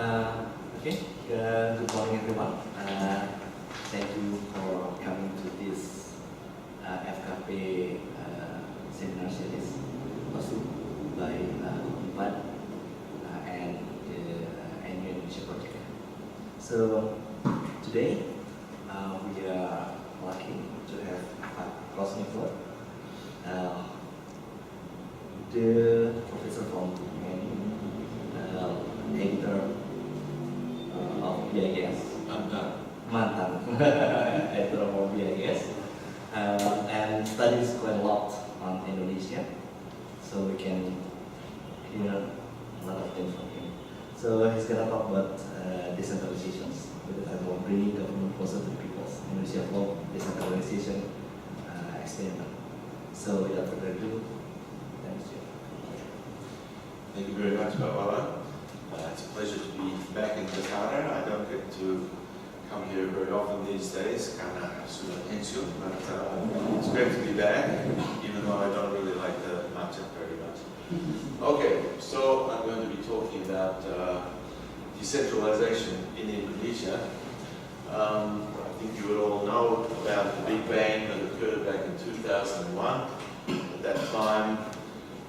Okay, good morning everyone. Thank you for coming to this FKP seminar series hosted by McLeod and the Indonesia project. So today we are lucky to have Prof. McLeod, the professor from editor of BIS, mantan editor of BIS, and studies quite a lot on Indonesia, so we can hear a lot of things from him. So he's gonna talk about decentralizations with the title of bringing government closer to the people, Indonesia law decentralization experiment. So without further ado, thanks you. Thank you very much, Bapak. It's a pleasure to be back in Jakarta. I don't get to come here very often these days, karena sudah pensiun, but it's great to be back, even though I don't really like the macet very much. Okay, so I'm going to be talking about decentralization in Indonesia. I think you would all know about the Big Bang that occurred back in 2001. At that time,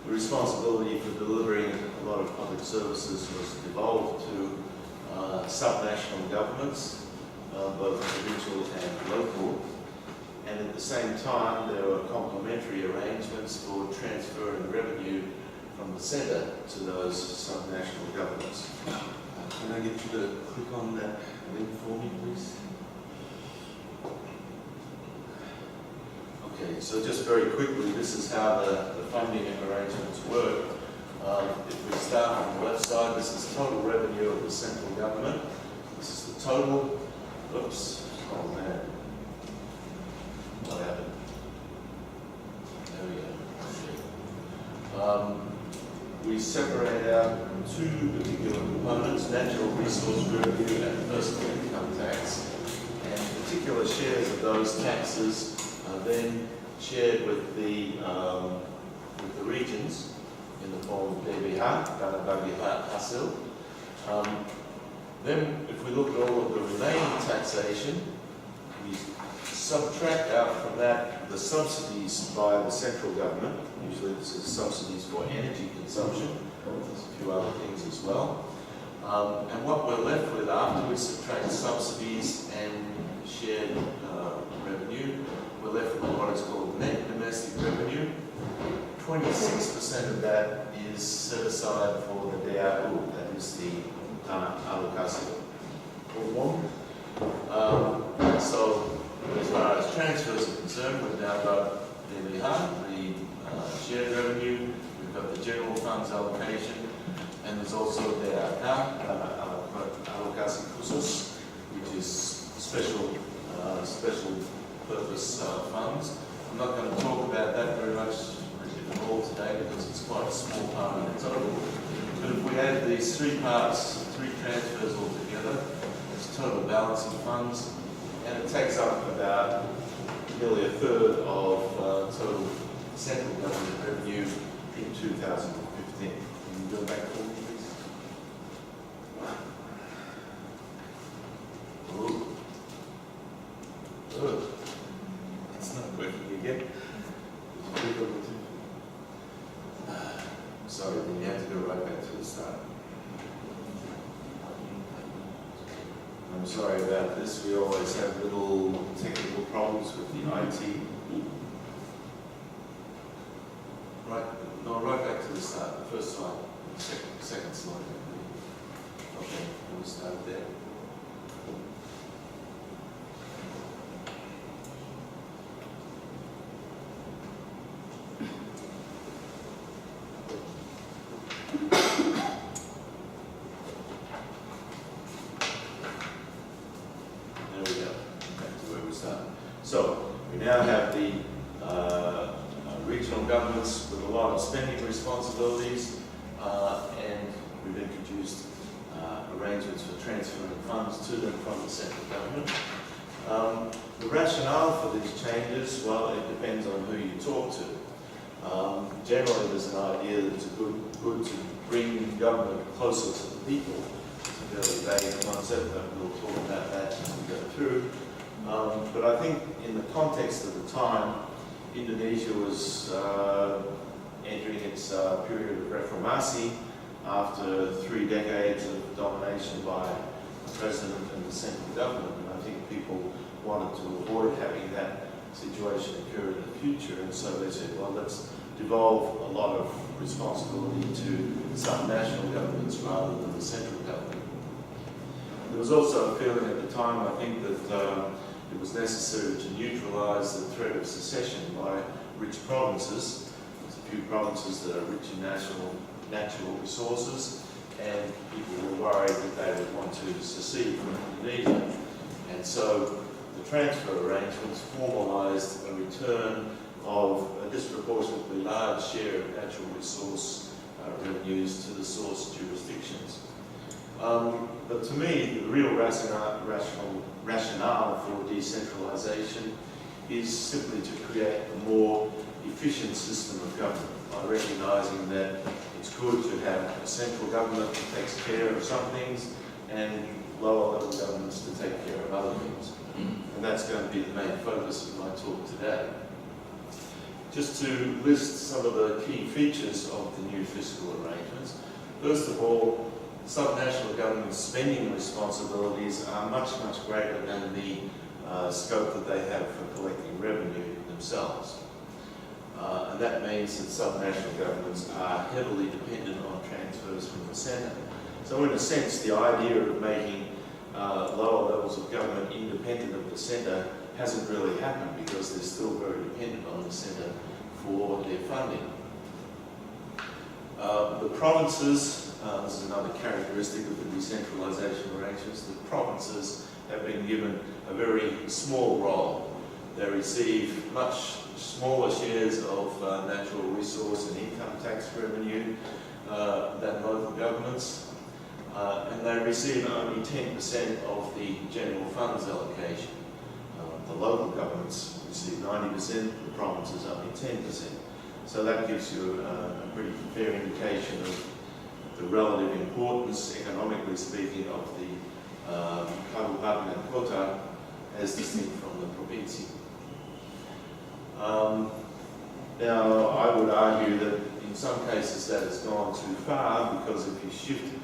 the responsibility for delivering a lot of public services was devolved to subnational governments, both provincial and local. And at the same time, there were complementary arrangements for transferring revenue from the centre to those subnational governments. Can I get you to click on that link for me, please? Okay, so just very quickly, this is how the funding arrangements work. If we start on the left side, this is total revenue of the central government. This is the total. Oops, oh man. What happened? There we go. We separate out two particular components, natural resource revenue and personal income tax. And particular shares of those taxes are then shared with the regions in the form of DBH, dana bagi hasil. Then, if we look at all of the remaining taxation, we subtract out from that the subsidies by the central government. Usually this is subsidies for energy consumption. There's a few other things as well. And what we're left with after we subtract subsidies and shared revenue, we're left with what is called net domestic revenue. 26% of that is set aside for the DAU, that is the allocation. So as far as transfers are concerned, we've now got the shared revenue, we've got the general funds allocation, and there's also the allocation khusus, which is special purpose funds. I'm not going to talk about that very much at all today because it's quite a small part of the total. But if we add these three parts, three transfers all together, it's total balancing funds, and it takes up about nearly a third of total central government revenue in 2015. Can you go back for me, please? Ooh. Good. It's not working again. Sorry, then you have to go right back to the start. I'm sorry about this. We always have little technical problems with the IT. Right, no, right back to the start. The first slide, second slide. Okay, we'll start there. So, we now have the regional governments with a lot of spending responsibilities, and we've introduced arrangements for transferring funds to them from the central government. The rationale for these changes, well, it depends on who you talk to. Generally, there's an idea that it's good to bring government closer to the people. It's a fairly vague concept, but we'll talk about that as we go through. But I think in the context of the time, Indonesia was entering its period of reformasi after 3 decades of domination by the president and the central government. And I think people wanted to avoid having that situation occur in the future, and so they said, well, let's devolve a lot of responsibility to some national governments rather than the central government. There was also a feeling at the time, I think, that it was necessary to neutralise the threat of secession by rich provinces. There's a few provinces that are rich in natural resources, and people were worried that they would want to secede from Indonesia. And so the transfer arrangements formalised a return of a disproportionately large share of natural resource revenues to the source jurisdictions. But to me, the real rationale for decentralisation is simply to create a more efficient system of government by recognising that it's good to have a central government that takes care of some things and lower level governments to take care of other things. And that's going to be the main focus of my talk today. Just to list some of the key features of the new fiscal arrangements. First of all, subnational government spending responsibilities are much, much greater than the scope that they have for collecting revenue themselves. And that means that subnational governments are heavily dependent on transfers from the centre. So in a sense, the idea of making lower levels of government independent of the centre hasn't really happened because they're still very dependent on the centre for their funding. The provinces, this is another characteristic of the decentralisation arrangements, the provinces have been given a very small role. They receive much smaller shares of natural resource and income tax revenue than local governments. And they receive only 10% of the general funds allocation. The local governments receive 90%, the provinces only 10%. So that gives you a pretty fair indication of the relative importance, economically speaking, of the Kabupaten and Kota as distinct from the province. Now, I would argue that in some cases that has gone too far, because if you shift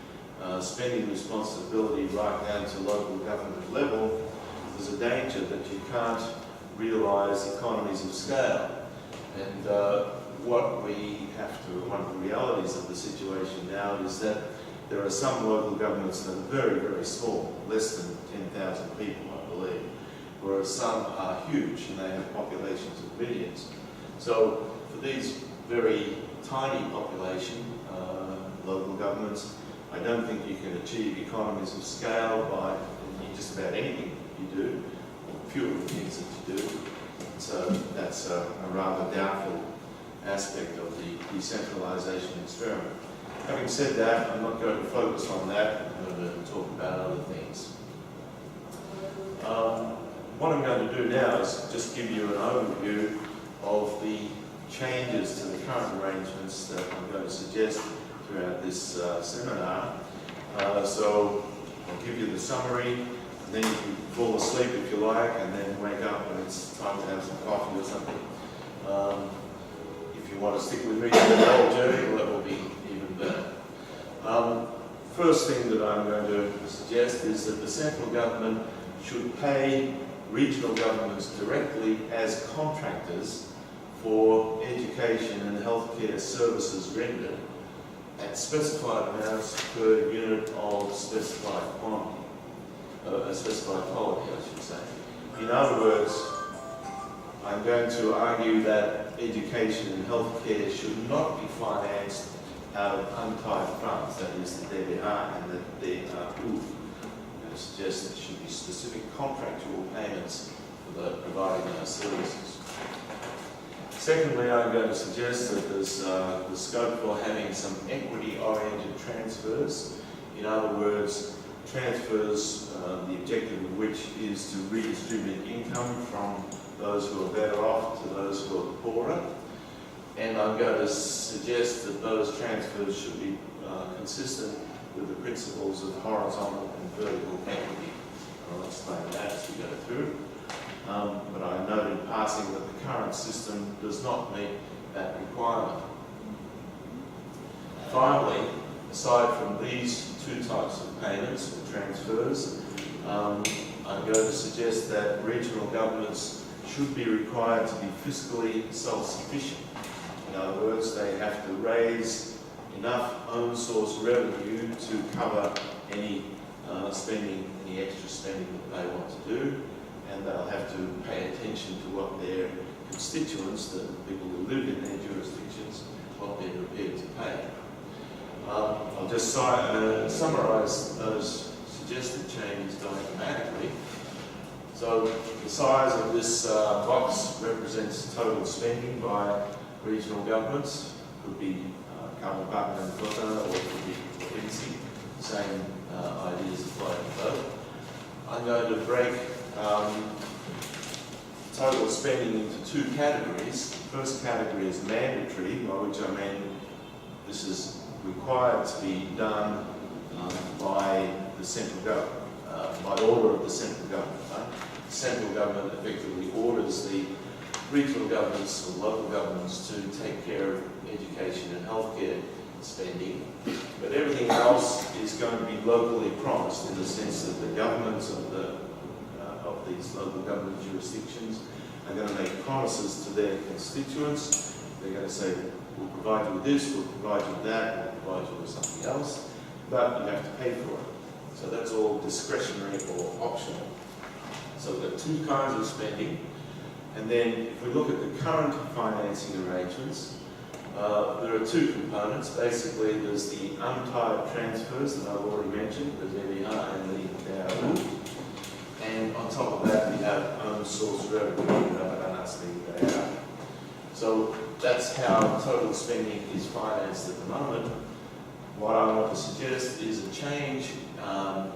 spending responsibility right down to local government level, there's a danger that you can't realise economies of scale. And one of the realities of the situation now is that there are some local governments that are very, very small, less than 10,000 people, I believe, whereas some are huge and they have populations of millions. So for these very tiny population, local governments, I don't think you can achieve economies of scale by just about anything you do, or few of the things that you do. So that's a rather doubtful aspect of the decentralisation experiment. Having said that, I'm not going to focus on that. I'm going to talk about other things. What I'm going to do now is just give you an overview of the changes to the current arrangements that I'm going to suggest throughout this seminar. So I'll give you the summary, and then you can fall asleep if you like, and then wake up when it's time to have some coffee or something. If you want to stick with me through the whole journey, well, that will be even better. First thing that I'm going to suggest is that the central government should pay regional governments directly as contractors for education and healthcare services rendered at specified amounts per unit of specified quantity, specified quality, I should say. In other words, I'm going to argue that education and healthcare should not be financed out of untied funds, that is, the DBH and the DAU. I suggest there should be specific contractual payments for providing those services. Secondly, I'm going to suggest that there's the scope for having some equity-oriented transfers. In other words, transfers, the objective of which is to redistribute income from those who are better off to those who are poorer. And I'm going to suggest that those transfers should be consistent with the principles of horizontal and vertical equity. I'll explain that as we go through. But I note in passing that the current system does not meet that requirement. Finally, aside from these two types of payments or transfers, I'm going to suggest that regional governments should be required to be fiscally self-sufficient. In other words, they have to raise enough own source revenue to cover any spending, any extra spending that they want to do, and they'll have to pay attention to what their constituents, the people who live in their jurisdictions, what they're prepared to pay. I'll just summarise those suggested changes diagrammatically. So the size of this box represents total spending by regional governments. Could be Kabupaten and Kota, or it could be province. Same ideas apply to both. I'm going to break total spending into two categories. The first category is mandatory, by which I mean this is required to be done by the central government, by order of the central government. Right? The central government effectively orders the regional governments or local governments to take care of education and healthcare spending, but everything else is going to be locally promised in the sense that the governments of these local government jurisdictions are going to make promises to their constituents. They're going to say, we'll provide you with this, we'll provide you with that, we'll provide you with something else, but you have to pay for it. So that's all discretionary or optional. So we've got two kinds of spending. And then if we look at the current financing arrangements, there are two components. Basically, there's the untied transfers that I've already mentioned, the DVR and the DAO. And on top of that, we have own source revenue, so that's how total spending is financed at the moment. What I want to suggest is a change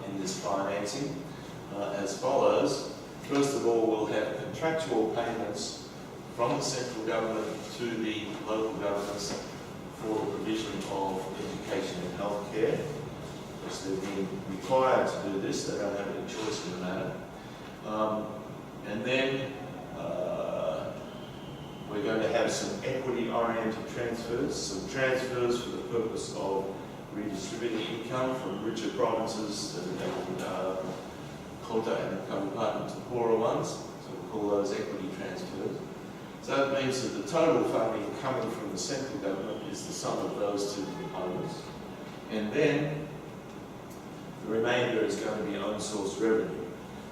in this financing as follows. First of all, we'll have contractual payments from the central government to the local governments for the provision of education and healthcare. Because they're being required to do this, they don't have any choice in the matter. And then we're going to have some equity-oriented transfers, some transfers for the purpose of redistributing income from richer provinces and Kota and Kabupaten to poorer ones. So we'll call those equity transfers. So that means that the total funding coming from the central government is the sum of those two components. And then the remainder is going to be own source revenue.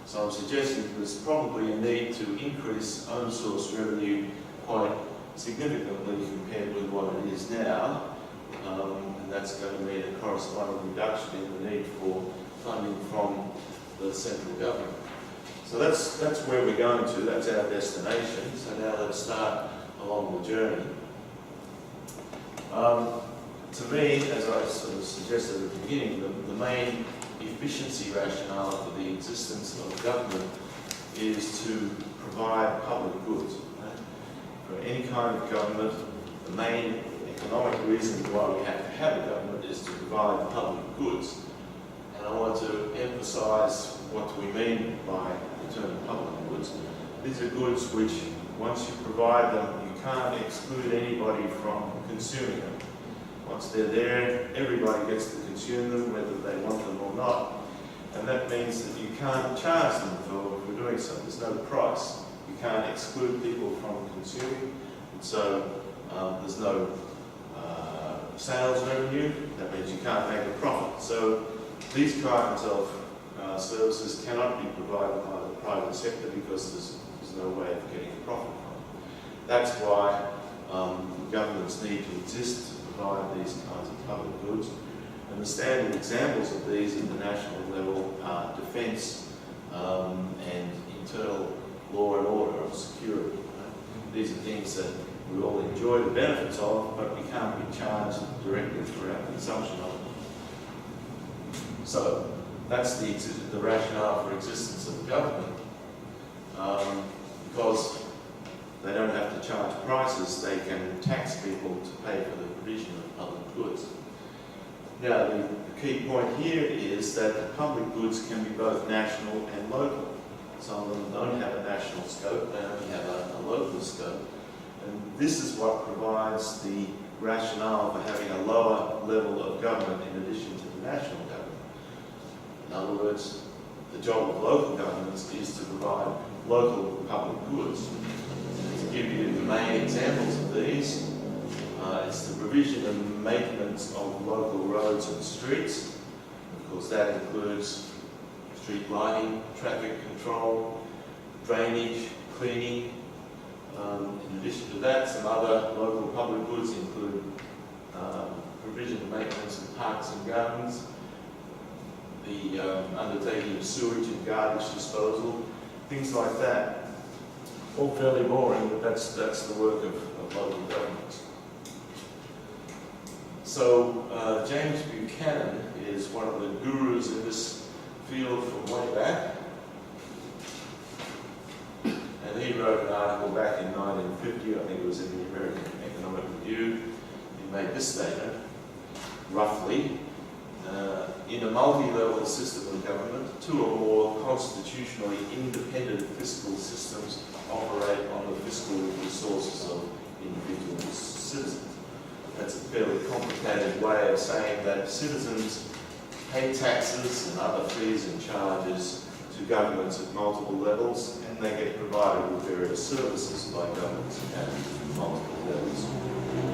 So I'm suggesting there's probably a need to increase own source revenue quite significantly compared with what it is now. And that's going to mean a corresponding reduction in the need for funding from the central government. So that's where we're going to, that's our destination. So now let's start along the journey. To me, as I sort of suggested at the beginning, the main efficiency rationale for the existence of government is to provide public goods. Right? For any kind of government, the main economic reason why we have to have a government is to provide public goods. And I want to emphasise what we mean by the term public goods. These are goods which, once you provide them, you can't exclude anybody from consuming them. Once they're there, everybody gets to consume them, whether they want them or not. And that means that you can't charge them for doing so. There's no price. You can't exclude people from consuming. And so there's no sales revenue. That means you can't make a profit. So these kinds of services cannot be provided by the private sector because there's no way of getting a profit from it. That's why governments need to exist to provide these kinds of public goods. And the standard examples of these at the national level are defence and internal law and order or security. Right? These are things that we all enjoy the benefits of, but we can't be charged directly for our consumption of them. So that's the rationale for existence of the government. Because they don't have to charge prices, they can tax people to pay for the provision of public goods. Now, the key point here is that the public goods can be both national and local. Some of them don't have a national scope, they only have a local scope. And this is what provides the rationale for having a lower level of government in addition to the national government. In other words, the job of local governments is to provide local public goods. To give you the main examples of these, it's the provision and maintenance of local roads and streets. Of course, that includes street lighting, traffic control, drainage, cleaning. In addition to that, some other local public goods include provision and maintenance of parks and gardens, the undertaking of sewage and garbage disposal, things like that. All fairly boring, but that's the work of local governments. So James Buchanan is one of the gurus in this field from way back. And he wrote an article back in 1950, I think it was in the American Economic Review. He made this statement, roughly, in a multi-level system of government, two or more constitutionally independent fiscal systems operate on the fiscal resources of individual citizens. That's a fairly complicated way of saying that citizens pay taxes and other fees and charges to governments at multiple levels, and they get provided with various services by governments at multiple levels.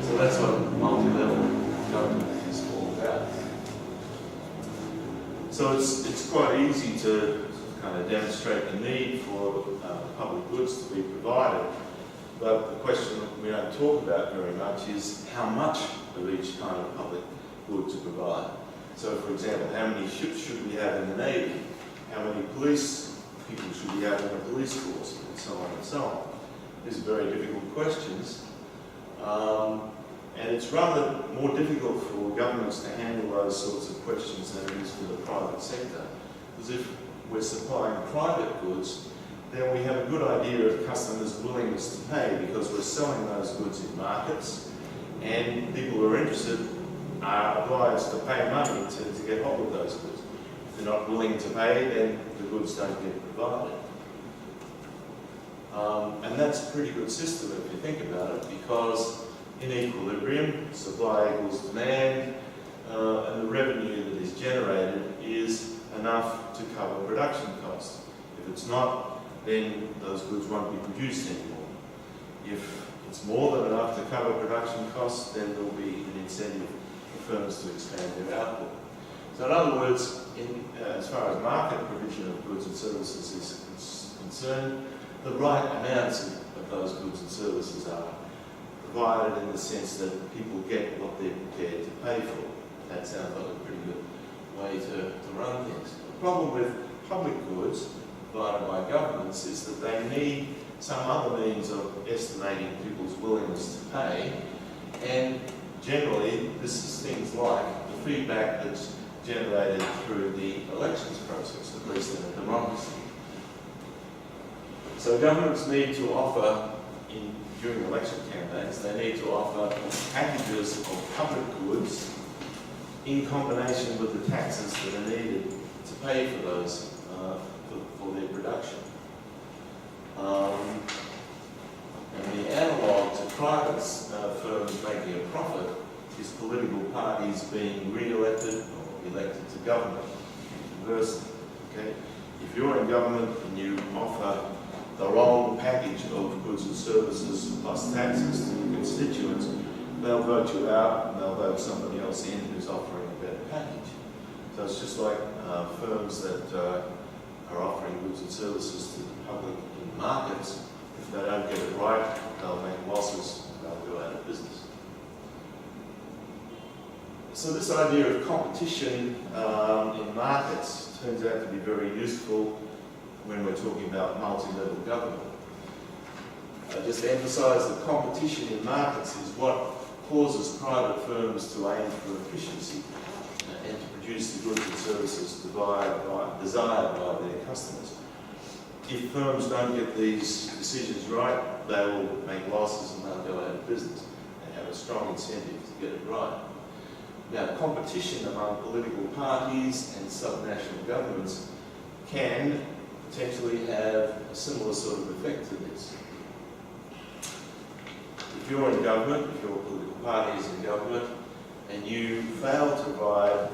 So that's what multi-level government is all about. So it's quite easy to kind of demonstrate the need for public goods to be provided. But the question that we don't talk about very much is how much of each kind of public good to provide. So, for example, how many ships should we have in the Navy? How many police people should we have in the police force? And so on and so on. These are very difficult questions. And it's rather more difficult for governments to handle those sorts of questions than it is for the private sector. Because if we're supplying private goods, then we have a good idea of customers' willingness to pay because we're selling those goods in markets, and people who are interested are obliged to pay money to get hold of those goods. If they're not willing to pay, then the goods don't get provided. And that's a pretty good system if you think about it, because in equilibrium, supply equals demand, and the revenue that is generated is enough to cover production costs. If it's not, then those goods won't be produced anymore. If it's more than enough to cover production costs, then there will be an incentive for firms to expand their output. So in other words, as far as market provision of goods and services is concerned, the right amounts of those goods and services are provided in the sense that people get what they're prepared to pay for. That sounds like a pretty good way to run things. The problem with public goods provided by governments is that they need some other means of estimating people's willingness to pay, and generally this is things like the feedback that's generated through the elections process, at least in a democracy. So governments need to offer, during election campaigns, they need to offer packages of public goods in combination with the taxes that are needed to pay for those, for their production. And the analogue to private firms making a profit is political parties being re-elected or elected to government. Conversely, okay? If you're in government and you offer the wrong package of goods and services plus taxes to your constituents, they'll vote you out and they'll vote somebody else in who's offering a better package. So it's just like firms that are offering goods and services to the public in markets. If they don't get it right, they'll make losses and they'll go out of business. So this idea of competition in markets turns out to be very useful when we're talking about multi-level government. Just to emphasise that competition in markets is what causes private firms to aim for efficiency and to produce the goods and services desired by their customers. If firms don't get these decisions right, they will make losses and they'll go out of business. They have a strong incentive to get it right. Now, competition among political parties and subnational governments can potentially have a similar sort of effect to this. If you're in government, if your political party is in government, and you fail to provide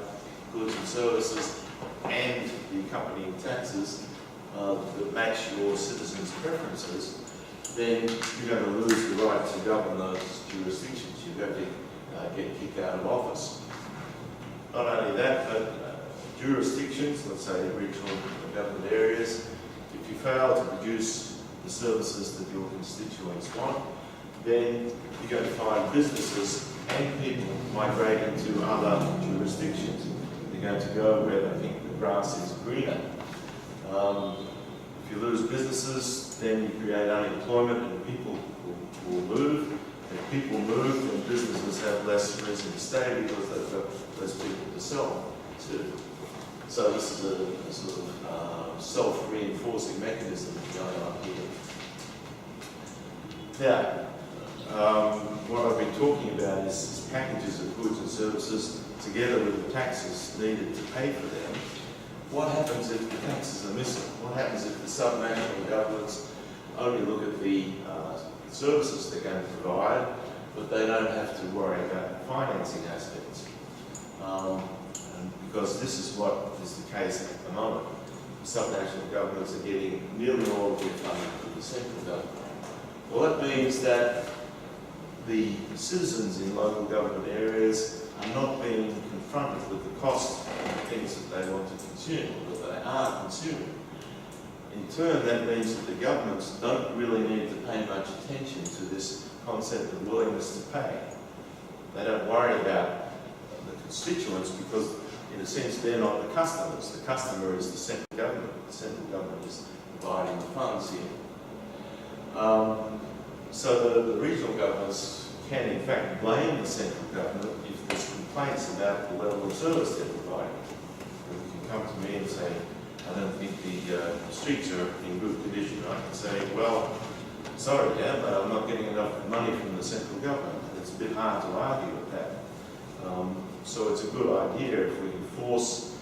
goods and services and the accompanying taxes that match your citizens' preferences, then you're going to lose the right to govern those jurisdictions. You're going to get kicked out of office. Not only that, but jurisdictions, let's say regional government areas, if you fail to produce the services that your constituents want, then you're going to find businesses and people migrating to other jurisdictions. They're going to go where they think the grass is greener. If you lose businesses, then you create unemployment and people will move. If people move, then businesses have less reason to stay because they've got less people to sell to. So this is a sort of self-reinforcing mechanism going on here. Now, what I've been talking about is packages of goods and services together with the taxes needed to pay for them. What happens if the taxes are missing? What happens if the subnational governments only look at the services they're going to provide, but they don't have to worry about the financing aspects? Because this is what is the case at the moment. The subnational governments are getting nearly all of their funding from the central government. Well, that means that the citizens in local government areas are not being confronted with the cost of the things that they want to consume, or that they are consuming. In turn, that means that the governments don't really need to pay much attention to this concept of willingness to pay. They don't worry about the constituents because, in a sense, they're not the customers. The customer is the central government. The central government is providing the funds here. So the regional governments can in fact blame the central government if there's complaints about the level of service they're providing. And you can come to me and say, I don't think the streets are in good condition. I can say, well, sorry, Dan, but I'm not getting enough money from the central government. It's a bit hard to argue with that. So it's a good idea if we can force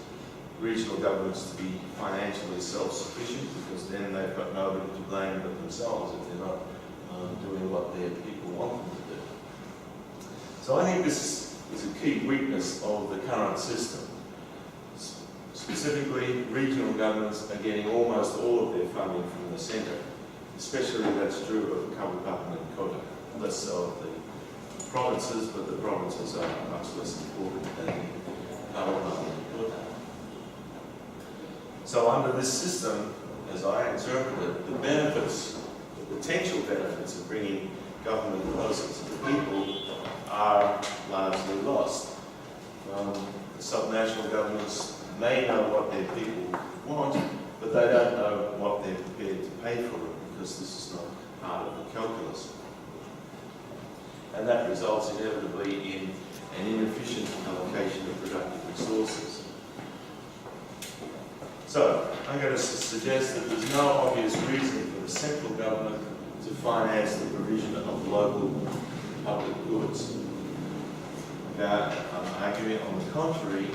regional governments to be financially self-sufficient, because then they've got nobody to blame but themselves if they're not doing what their people want them to do. So I think this is a key weakness of the current system. Specifically, regional governments are getting almost all of their funding from the centre. Especially that's true of Kabupaten and Kota. Less so of the provinces, but the provinces are much less important than Kabupaten and Kota. So under this system, as I interpret it, the benefits, the potential benefits of bringing government closer to the people are largely lost. The subnational governments may know what their people want, but they don't know what they're prepared to pay for it, because this is not part of the calculus. And that results inevitably in an inefficient allocation of productive resources. So, I'm going to suggest that there's no obvious reason for the central government to finance the provision of local public goods. I'm arguing, on the contrary,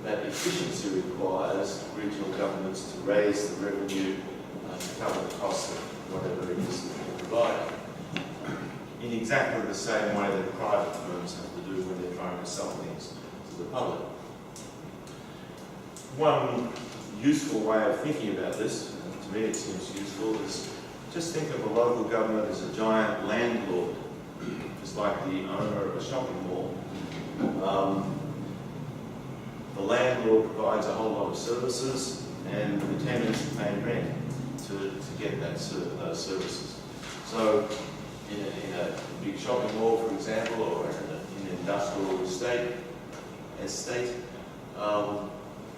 that efficiency requires regional governments to raise the revenue to cover the cost of whatever it is that they're providing, in exactly the same way that private firms have to do when they're trying to sell things to the public. One useful way of thinking about this, and to me it seems useful, is just think of a local government as a giant landlord, just like the owner of a shopping mall. The landlord provides a whole lot of services, and the tenants pay rent to get those services. So, in a big shopping mall, for example, or in an industrial estate,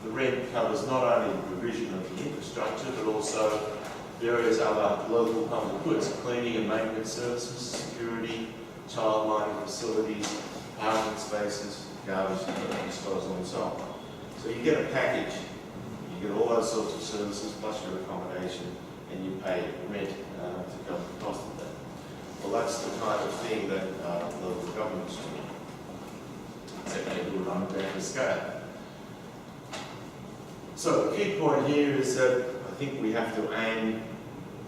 the rent covers not only the provision of the infrastructure, but also various other local public goods, cleaning and maintenance services, security, child mining facilities, parking spaces, garbage disposal, and so on. So you get a package, you get all those sorts of services plus your accommodation, and you pay rent to cover the cost of that. Well, that's the kind of thing that local governments do, except they do it on a grander scale. So the key point here is that I think we have to aim,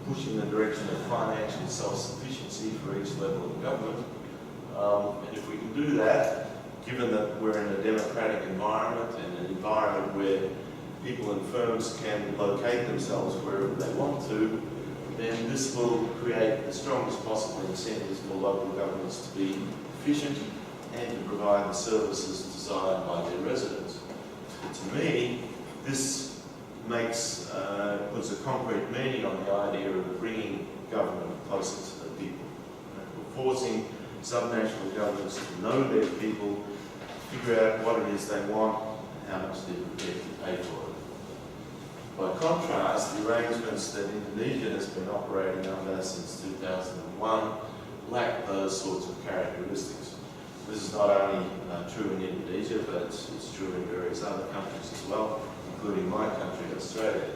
push in the direction of financial self-sufficiency for each level of government. And if we can do that, given that we're in a democratic environment and an environment where people and firms can locate themselves wherever they want to, then this will create the strongest possible incentives for local governments to be efficient and to provide the services desired by their residents. And to me, this makes, puts a concrete meaning on the idea of bringing government closer to the people. We're forcing subnational governments to know their people, figure out what it is they want, and how much they're prepared to pay for it. By contrast, the arrangements that Indonesia has been operating under since 2001 lack those sorts of characteristics. This is not only true in Indonesia, but it's true in various other countries as well, including my country, Australia.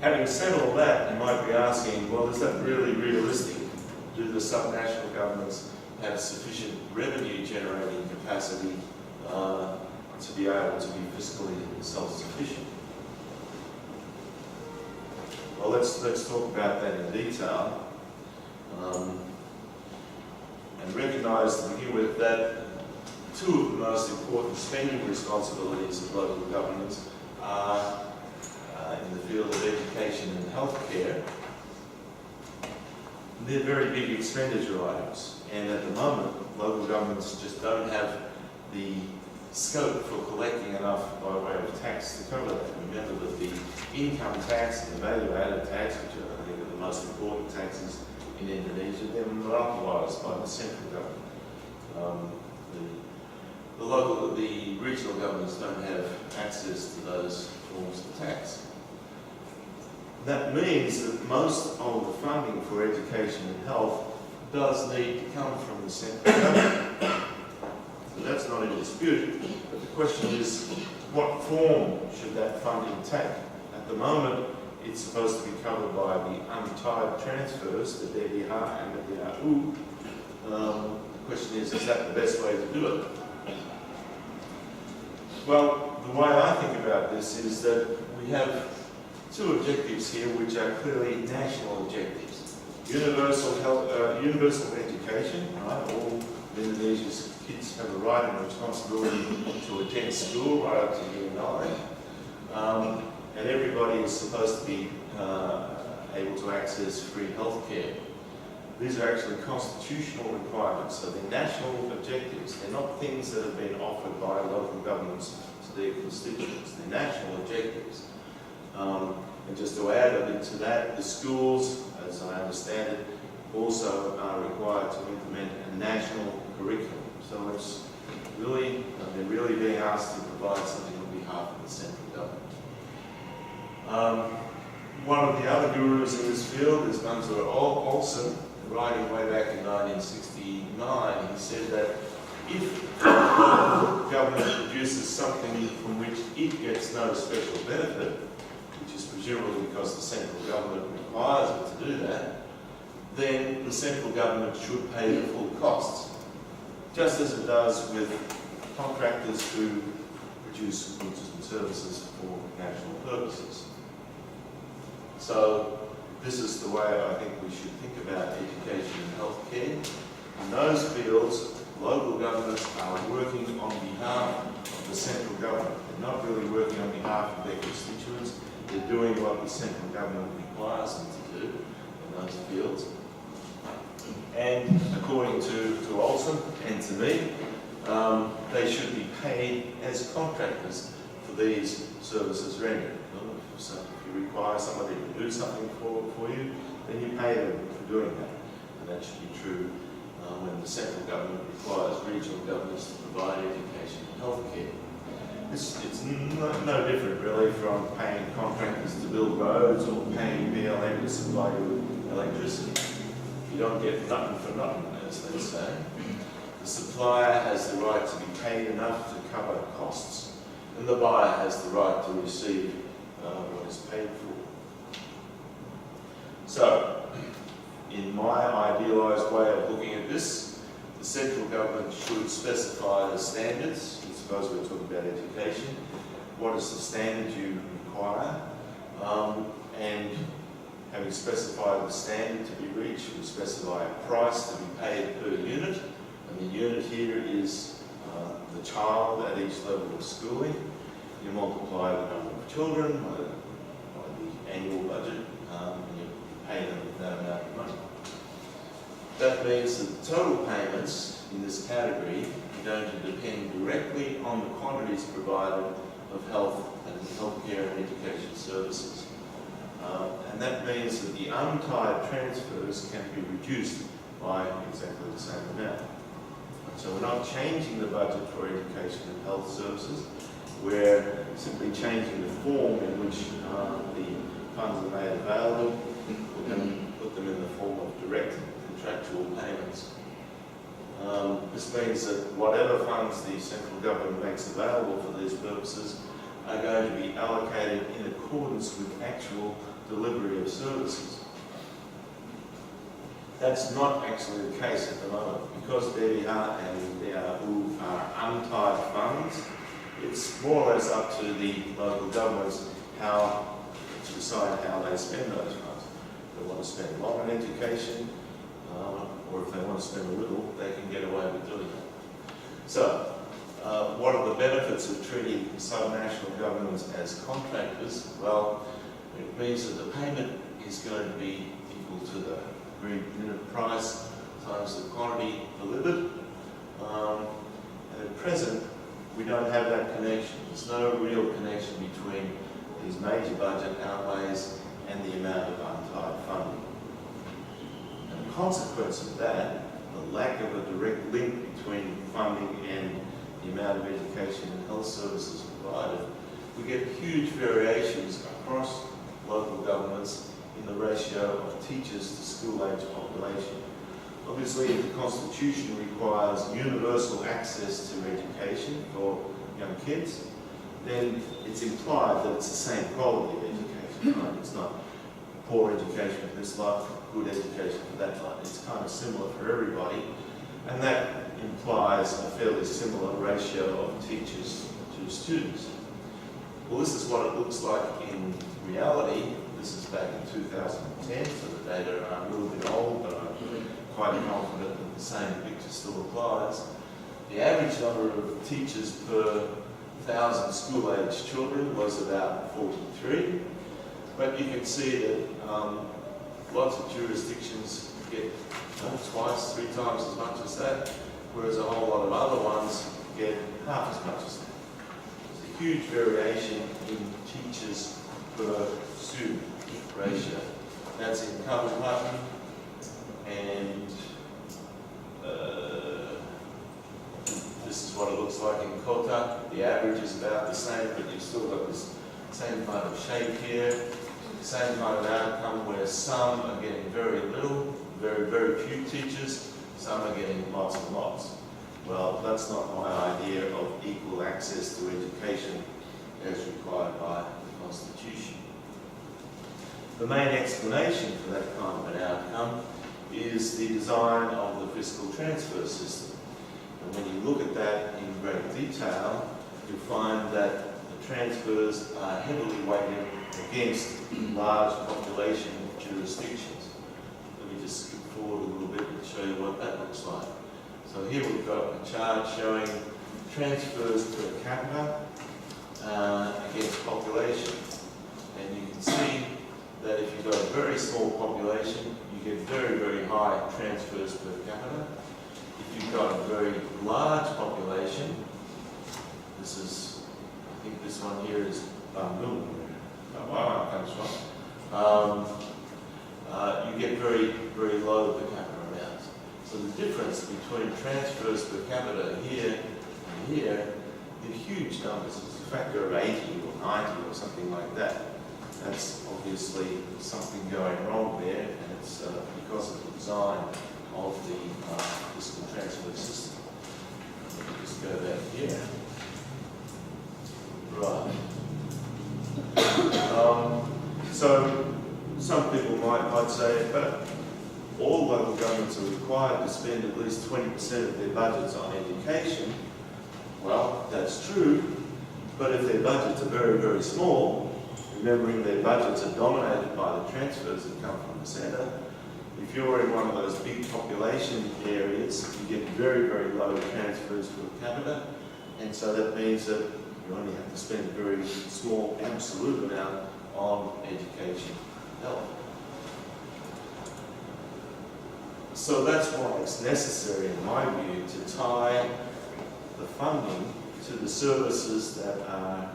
Having said all that, you might be asking, well, is that really realistic? Do the subnational governments have sufficient revenue generating capacity to be able to be fiscally self-sufficient? Well, let's talk about that in detail. And recognise to begin with that two of the most important spending responsibilities of local governments are in the field of education and healthcare. They're very big expenditure items, and at the moment, local governments just don't have the scope for collecting enough by way of tax to cover that. Remember that the income tax and the value-added tax, which I think are the most important taxes in Indonesia, they're monopolised by the central government. The regional governments don't have access to those forms of tax. That means that most of the funding for education and health does need to come from the central government. So that's not in dispute, but the question is, what form should that funding take? At the moment, it's supposed to be covered by the untied transfers, the DDH and the DAU. The question is that the best way to do it? Well, the way I think about this is that we have two objectives here which are clearly national objectives. Universal health, universal education, right? All Indonesia's kids have a right and responsibility to attend school right up to year 9. And everybody is supposed to be able to access free healthcare. These are actually constitutional requirements, so they're national objectives. They're not things that have been offered by local governments to their constituents. They're national objectives. And just to add a bit to that, the schools, as I understand it, also are required to implement a national curriculum. So it's really, they're really being asked to provide something on behalf of the central government. One of the other gurus in this field is Mansour Olsen, writing way back in 1969. He said that if the local government produces something from which it gets no special benefit, which is presumably because the central government requires it to do that, then the central government should pay the full costs, just as it does with contractors who produce goods and services for national purposes. So this is the way I think we should think about education and healthcare. In those fields, local governments are working on behalf of the central government. They're not really working on behalf of their constituents. They're doing what the central government requires them to do in those fields. And according to Olsen and to me, they should be paid as contractors for these services rendered. So if you require somebody to do something for you, then you pay them for doing that. And that should be true when the central government requires regional governments to provide education and healthcare. It's no different really from paying contractors to build roads or paying BLM to supply you with electricity. You don't get nothing for nothing, as they say. The supplier has the right to be paid enough to cover costs, and the buyer has the right to receive what is paid for. So, in my idealised way of looking at this, the the central government should specify the standards. I suppose we're talking about education. What is the standard you require? And having specified the standard to be reached, we specify a price to be paid per unit. And the unit here is the child at each level of schooling. You multiply the number of children by the annual budget, and you pay them that amount of money. That means that the total payments in this category are going to depend directly on the quantities provided of health and healthcare and education services. And that means that the untied transfers can be reduced by exactly the same amount. So we're not changing the budget for education and health services, we're simply changing the form in which the funds are made available. We're going to put them in the form of direct contractual payments. This means that whatever funds the central government makes available for these purposes are going to be allocated in accordance with actual delivery of services. That's not actually the case at the moment. Because DDR and DRU are untied funds, it's more or less up to the local governments to decide how they spend those funds. If they want to spend a lot on education, or if they want to spend a little, they can get away with doing that. So, what are the benefits of treating subnational governments as contractors? Well, it means that the payment is going to be equal to the agreed unit price times the quantity delivered. And at present, we don't have that connection. There's no real connection between these major budget outlays and the amount of untied funding. And the consequence of that, the lack of a direct link between funding and the amount of education and health services provided, we get huge variations across local governments in the ratio of teachers to school-age population. Obviously, if the Constitution requires universal access to education for young kids, then it's implied that it's the same quality of education, right? It's not poor education for this lot, good education for that lot. It's kind of similar for everybody, and that implies a fairly similar ratio of teachers to students. Well, this is what it looks like in reality. This is back in 2010, so the data are a little bit old, but I'm quite confident that the same picture still applies. The average number of teachers per 1,000 school-aged children was about 43, but you can see that lots of jurisdictions get twice, 3 times as much as that, whereas a whole lot of other ones get half as much as that. There's a huge variation in teachers per student ratio. That's in Kabupaten, and this is what it looks like in Kota. The average is about the same, but you've still got this same kind of shape here, same kind of outcome where some are getting very little, very, very few teachers, some are getting lots and lots. Well, that's not my idea of equal access to education as required by the Constitution. The main explanation for that kind of an outcome is the design of the fiscal transfer system. And when you look at that in great detail, you'll find that the transfers are heavily weighted against large population jurisdictions. Let me just skip forward a little bit and show you what that looks like. So here we've got a chart showing transfers per capita against population. And you can see that if you've got a very small population, you get very, very high transfers per capita. If you've got a very large population, this is, I think this one here is Bandung, where Bawang comes from, you get very, very low per capita amounts. So the difference between transfers per capita here and here is huge numbers. It's a factor of 80 or 90 or something like that. That's obviously something going wrong there, and it's because of the design of the fiscal transfer system. Let me just go back here. Right. So some people might say, but all local governments are required to spend at least 20% of their budgets on education. Well, that's true, but if their budgets are very, very small, remembering their budgets are dominated by the transfers that come from the centre, if you're in one of those big population areas, you get very, very low transfers per capita, and so that means that you only have to spend a very small absolute amount on education and health. So that's why it's necessary, in my view, to tie the funding to the services that are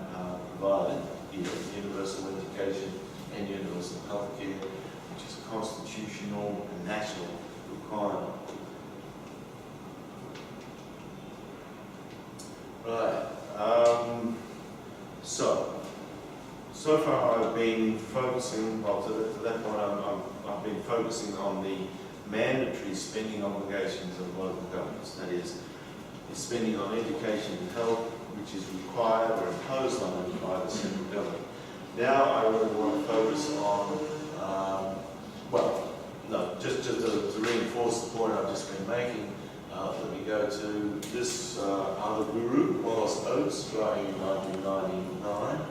provided, either universal education and universal healthcare, which is a constitutional and national requirement. Right. So far I've been focusing, well, to that point I've been focusing on the mandatory spending obligations of local governments. That is, spending on education and health, which is required or imposed on them by the central government. Now I really want to focus on, just to reinforce the point I've just been making, let me go to this other guru, Wallace Oates, writing in 1999,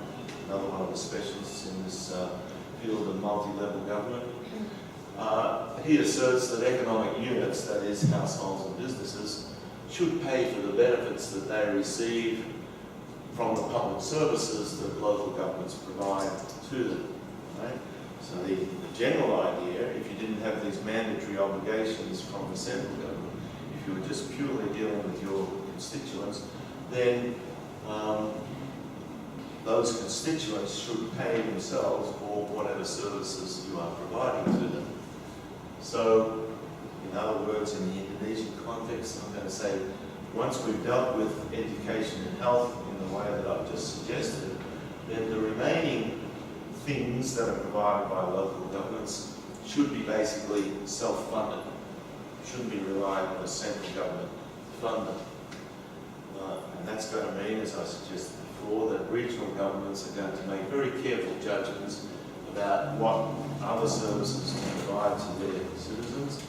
another one of the specialists in this field of multi-level government. He asserts that economic units, that is households and businesses, should pay for the benefits that they receive from the public services that local governments provide to them. Right? So the general idea, if you didn't have these mandatory obligations from the central government, if you were just purely dealing with your constituents, then those constituents should pay themselves for whatever services you are providing to them. So, in other words, in the Indonesian context, I'm going to say, once we've dealt with education and health in the way that I've just suggested, then the remaining things that are provided by local governments should be basically self-funded. Shouldn't be relying on the central government to fund them. And that's going to mean, as I suggested before, that regional governments are going to make very careful judgments about what other services to provide to their citizens,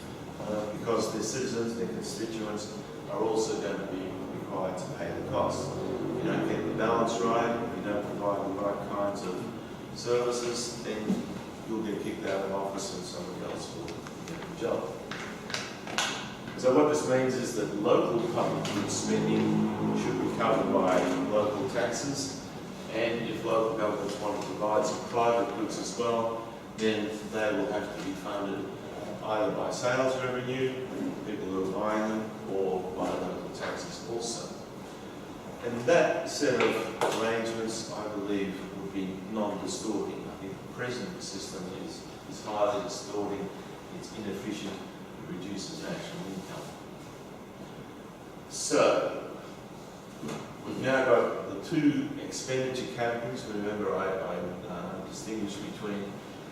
because their citizens, their constituents, are also going to be required to pay the cost. If you don't get the balance right, if you don't provide the right kinds of services, then you'll get kicked out of office and somebody else will get the job. So what this means is that local public goods spending should be covered by local taxes, and if local governments want to provide some private goods as well, then they will have to be funded either by sales revenue, people who are buying them, or by local taxes also. And that set of arrangements, I believe, would be non-distorting. I think the present system is highly distorting, it's inefficient, it reduces national income. So, we've now got the two expenditure categories. Remember, I distinguish between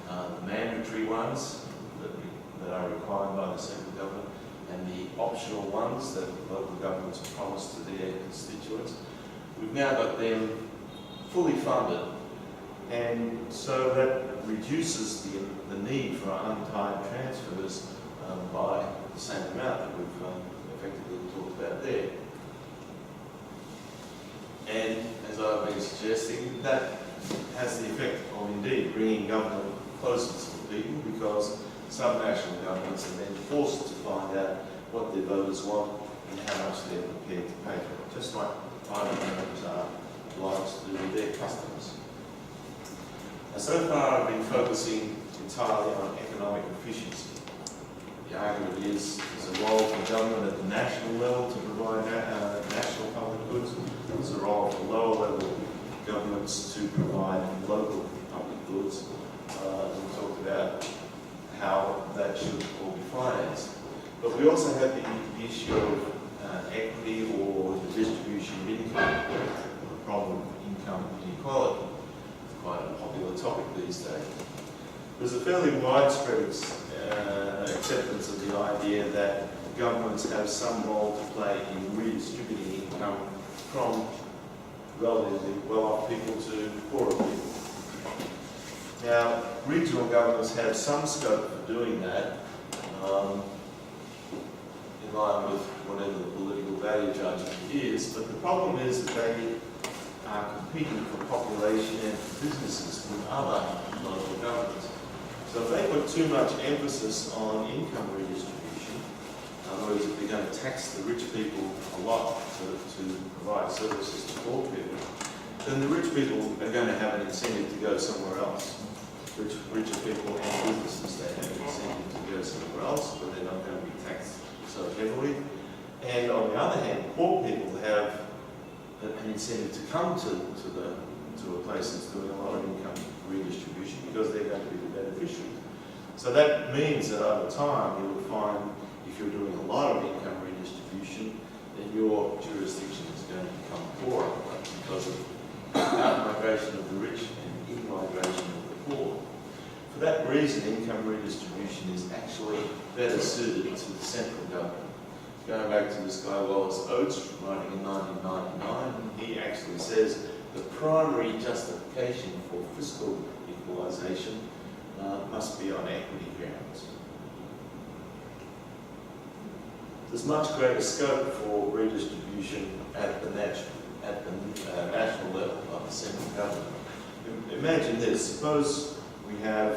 the mandatory ones that are required by the central government and the optional ones that local governments promise to their constituents. We've now got them fully funded, and so that reduces the need for untimed transfers by the same amount that we've effectively talked about there. And as I've been suggesting, that has the effect of indeed bringing government closer to the people, because some national governments are then forced to find out what their voters want and how much they're prepared to pay for it, just like private owners are obliged to do with their customers. Now, so far I've been focusing entirely on economic efficiency. The argument is there's a role for government at the national level to provide national public goods. There's a role for lower level governments to provide local public goods. We talked about how that should all be financed. But we also have the issue of equity or the distribution of income, the problem of income inequality. It's quite a popular topic these days. There's a fairly widespread acceptance of the idea that governments have some role to play in redistributing income from relatively well-off people to poorer people. Now, regional governments have some scope for doing that, line with whatever the political value judgment is, but the problem is that they are competing for population and for businesses with other local governments. So if they put too much emphasis on income redistribution, in other words, if they're going to tax the rich people a lot to provide services to poor people, then the rich people are going to have an incentive to go somewhere else. Richer people and businesses, they have an incentive to go somewhere else, but they're not going to be taxed so heavily. And on the other hand, poor people have an incentive to come to a place that's doing a lot of income redistribution because they're going to be the beneficiaries. So that means that over time you will find if you're doing a lot of income redistribution, then your jurisdiction is going to become poorer because of out-migration of the rich and in-migration of the poor. For that reason, income redistribution is actually better suited to the central government. Going back to this guy Wallace Oates, writing in 1999, he actually says the primary justification for fiscal equalisation must be on equity grounds. There's much greater scope for redistribution at the national level of the central government. Imagine this, suppose we have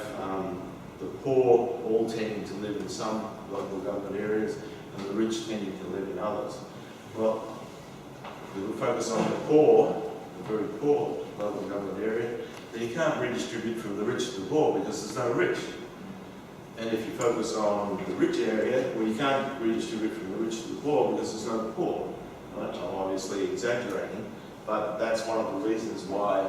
the poor all tending to live in some local government areas and the rich tending to live in others. Well, we will focus on the poor, the very poor local government area, then you can't redistribute from the rich to the poor because there's no rich. And if you focus on the rich area, well, you can't redistribute from the rich to the poor because there's no poor. Right? I'm obviously exaggerating, but that's one of the reasons why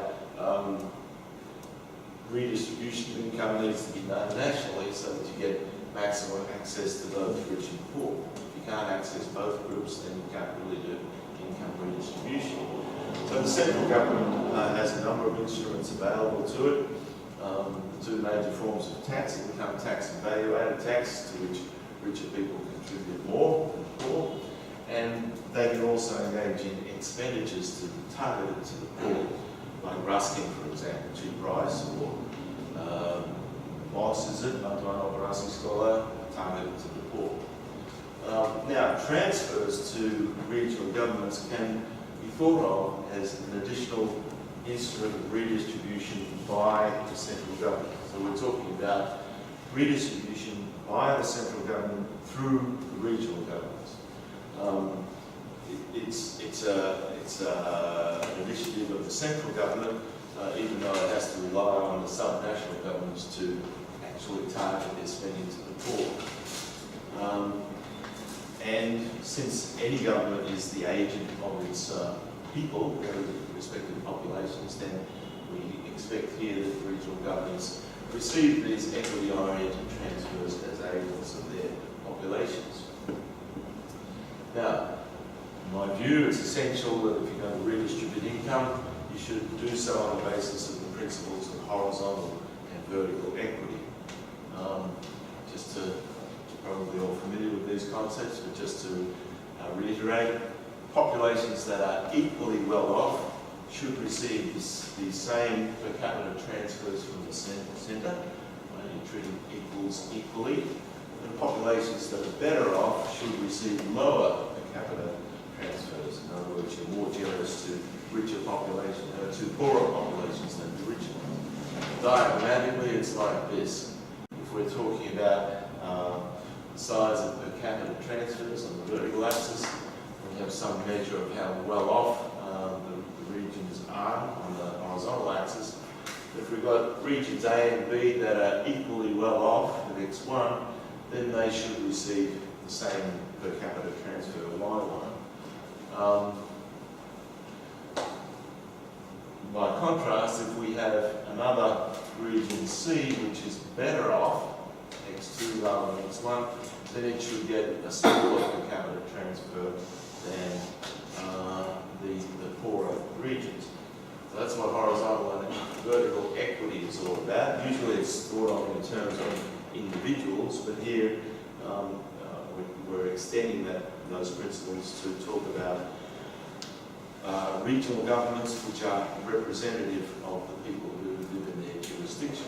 redistribution of income needs to be done nationally so that you get maximum access to both rich and poor. If you can't access both groups, then you can't really do income redistribution. So the central government has a number of instruments available to it. The two major forms of tax, income tax and value-added tax, to which richer people contribute more than poor. And they can also engage in expenditures targeted to the poor, like rusking, for example, cheap rice, or MOS, is it? Montana Rasi Scholar, targeted to the poor. Now, transfers to regional governments can be thought of as an additional instrument of redistribution by the central government. So we're talking about redistribution by the central government through the regional governments. It's an initiative of the central government, even though it has to rely on the subnational governments to actually target their spending to the poor. And since any government is the agent of its people, their respective populations, then we expect here that regional governments receive these equity-oriented transfers as agents of their populations. Now, in my view, it's essential that if you're going to redistribute income, you should do so on the basis of the principles of horizontal and vertical equity. Just to, probably all familiar with these concepts, but just to reiterate, populations that are equally well off should receive these same per capita transfers from the centre, you treat them equally, and populations that are better off should receive lower per capita transfers. In other words, you're more generous to richer populations, to poorer populations than the richer ones. Diagrammatically, it's like this. If we're talking about the size of per capita transfers on the vertical axis, we have some measure of how well off the regions are on the horizontal axis. If we've got regions A and B that are equally well off at X1, then they should receive the same per capita transfer Y1. By contrast, if we have another region C which is better off, X2 rather than X1, then it should get a smaller per capita transfer than the poorer regions. So that's what horizontal and vertical equity is all about. Usually it's thought of in terms of individuals, but here we're extending those principles to talk about regional governments which are representative of the people who live in their jurisdiction.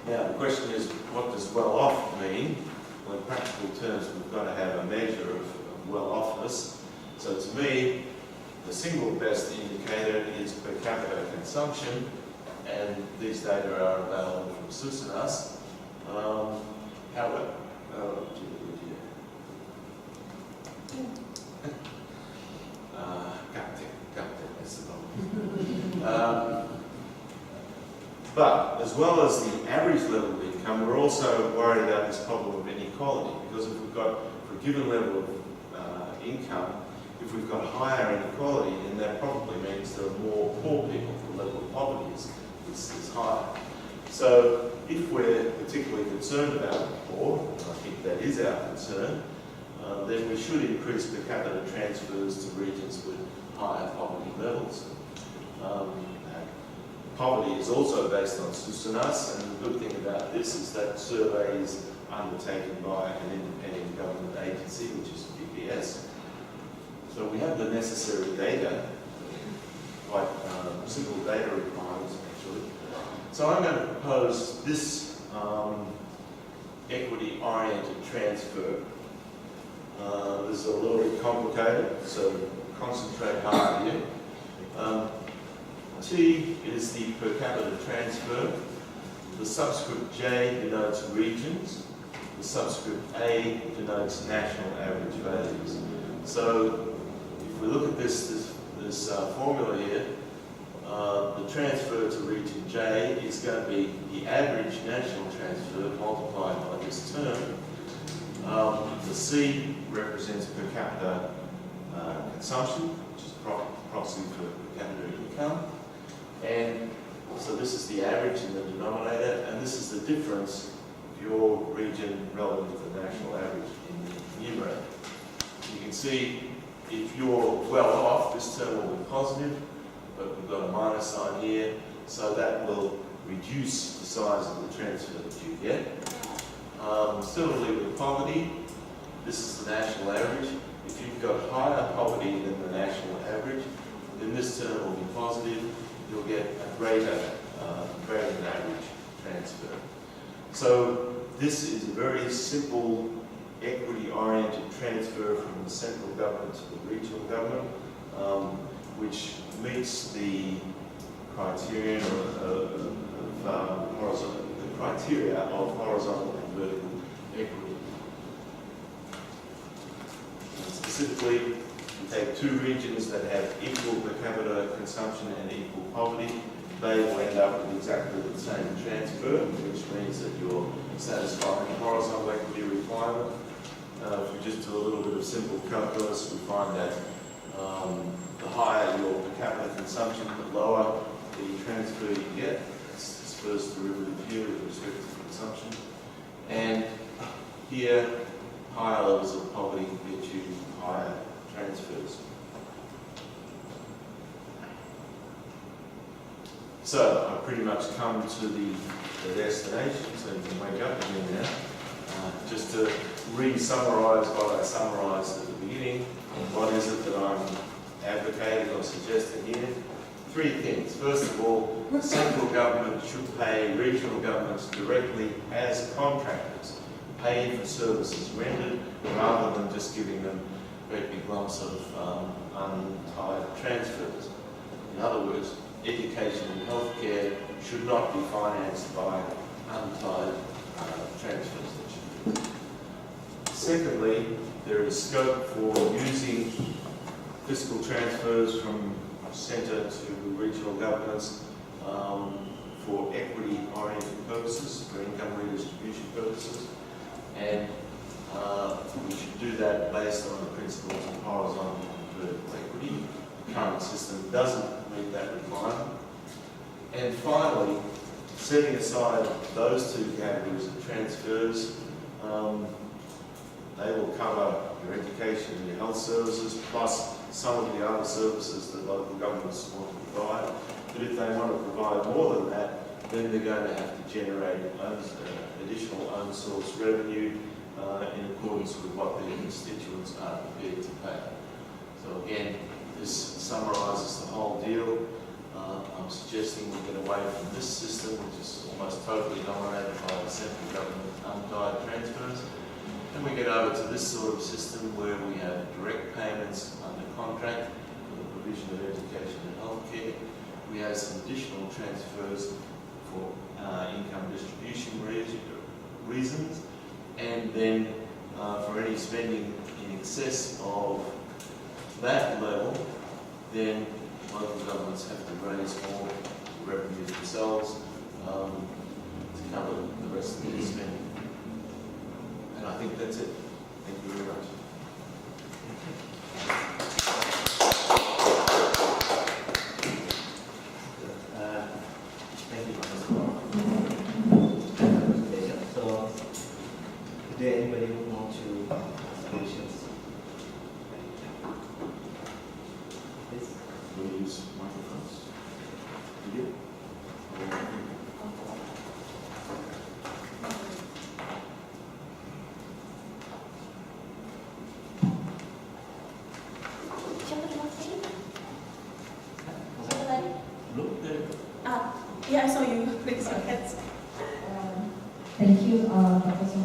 Now the question is, what does well off mean? well, in practical terms, we've got to have a measure of well-offness. So to me, the single best indicator is per capita consumption, and these data are available from SUSANAS. However, but as well as the average level of income, we're also worried about this problem of inequality, because if we've got, for a given level of income, if we've got higher inequality, then that probably means there are more poor people. The level of poverty is higher. So if we're particularly concerned about the poor, and I think that is our concern, then we should increase per capita transfers to regions with higher poverty levels. Poverty is also based on SUSANAS, and the good thing about this is that survey is undertaken by an independent government agency, which is PPS. So we have the necessary data, quite simple data requirements actually. So I'm going to propose this equity-oriented transfer. This is a little bit complicated, so concentrate hard here. T is the per capita transfer. The subscript J denotes regions. The subscript A denotes national average values. So if we look at this formula here, the transfer to region J is going to be the average national transfer multiplied by this term. The C represents per capita consumption, which is proxy for per capita income. And so this is the average in the denominator, and this is the difference of your region relative to the national average in the numerator. You can see if you're well off, this term will be positive, but we've got a minus sign here, so that will reduce the size of the transfer that you get. Similarly with poverty, this is the national average. If you've got higher poverty than the national average, then this term will be positive. You'll get a greater than average transfer. So this is a very simple equity-oriented transfer from the central government to the regional government, which meets the criterion of horizontal and vertical equity. And specifically, we take two regions that have equal per capita consumption and equal poverty. They will end up with exactly the same transfer, which means that you're satisfying the horizontal equity requirement. If we just do a little bit of simple calculus, we find that the higher your per capita consumption, the lower the transfer you get. That's this first derivative here with respect to consumption. And here, higher levels of poverty get you higher transfers. So I've pretty much come to the destination, so you can wake up again now. Just to re-summarise what I summarised at the beginning, what is it that I'm advocating or suggesting here? Three things. First of all, central government should pay regional governments directly as contractors, pay for services rendered, rather than just giving them great big lumps of untied transfers. In other words, education and healthcare should not be financed by untied transfers. Secondly, there is scope for using fiscal transfers from centre to regional governments for equity-oriented purposes, for income redistribution purposes, and we should do that based on the principles of horizontal and vertical equity. The current system doesn't meet that requirement. And finally, setting aside those two categories of transfers, they will cover your education and your health services, plus some of the other services that local governments want to provide. But if they want to provide more than that, then they're going to have to generate additional own source revenue in accordance with what their constituents are prepared to pay. So again, this summarises the whole deal. I'm suggesting we get away from this system, which is almost totally dominated by the central government untied transfers, Then we get over to this sort of system where we have direct payments under contract for the provision of education and healthcare. We have some additional transfers for income distribution reasons, and then for any spending in excess of that level, then local governments have to raise more revenues themselves to cover the rest of the spending. And I think that's it. Thank you very much. Thank you, Professor. So, is there anybody who wants to ask questions? Please. We'll use microphones. You? Yeah, I saw you. Please go ahead. Thank you, Professor.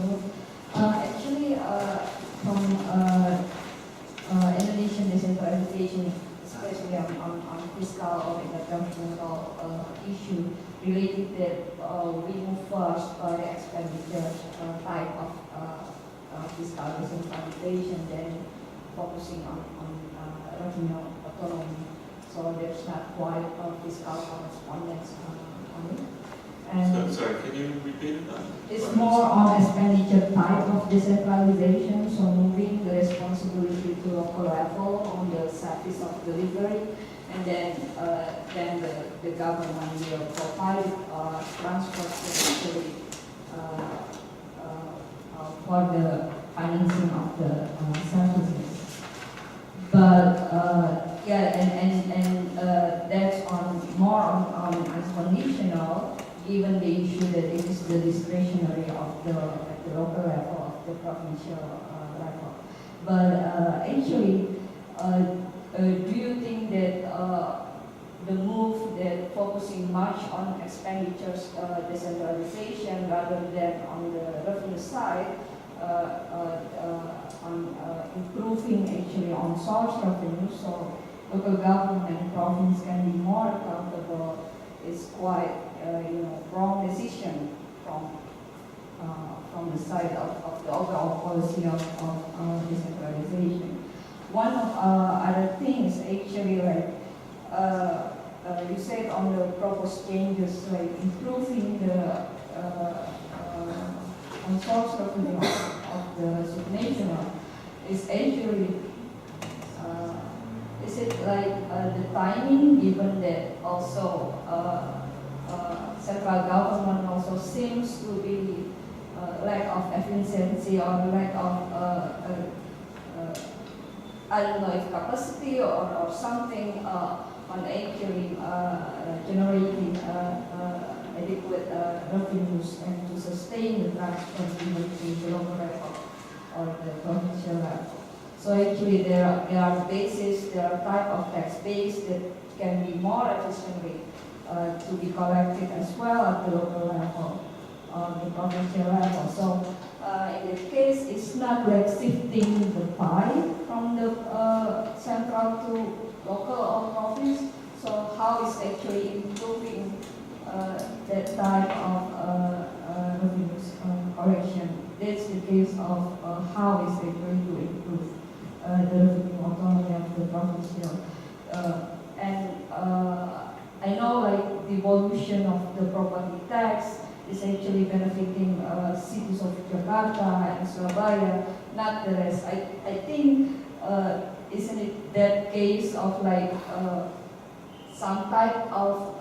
Actually, from Indonesian decentralization, especially on fiscal or intergovernmental issue, related that we move first by the expenditure type of fiscal decentralization, then focusing on revenue autonomy. So there's not quite a fiscal correspondence on it. And Sorry, can you repeat that? it's more on expenditure type of decentralization, so moving the responsibility to local level on the service of delivery, and then the government will provide transfer to for the financing of the services. But yeah, and that's more on unconditional, given the issue that it is the discretionary at the local level, of the provincial level. But actually, do you think that the move that focusing much on expenditures decentralization rather than on the revenue side, on improving actually on source revenue, so local government and province can be more accountable, is quite wrong decision from the side of the overall policy of decentralization. One of other things actually, like you said on the proposed changes, like improving the on source revenue of the subnational is actually is it like the timing, given that also central government also seems to be lack of efficiency or lack of I don't know if capacity or something on actually generating adequate revenues and to sustain the transfer to the local level or the provincial level. So actually there are bases, there are type of tax base that can be more efficiently to be collected as well at the local level or the provincial level. So in this case, it's not like shifting the pie from the central to local or province. So how is actually improving that type of revenues collection? That's the case of how is it going to improve the revenue autonomy of the provincial. And I know like the evolution of the property tax is actually benefiting cities of Jakarta and Surabaya, not the rest. I think, isn't it that case of like some type of,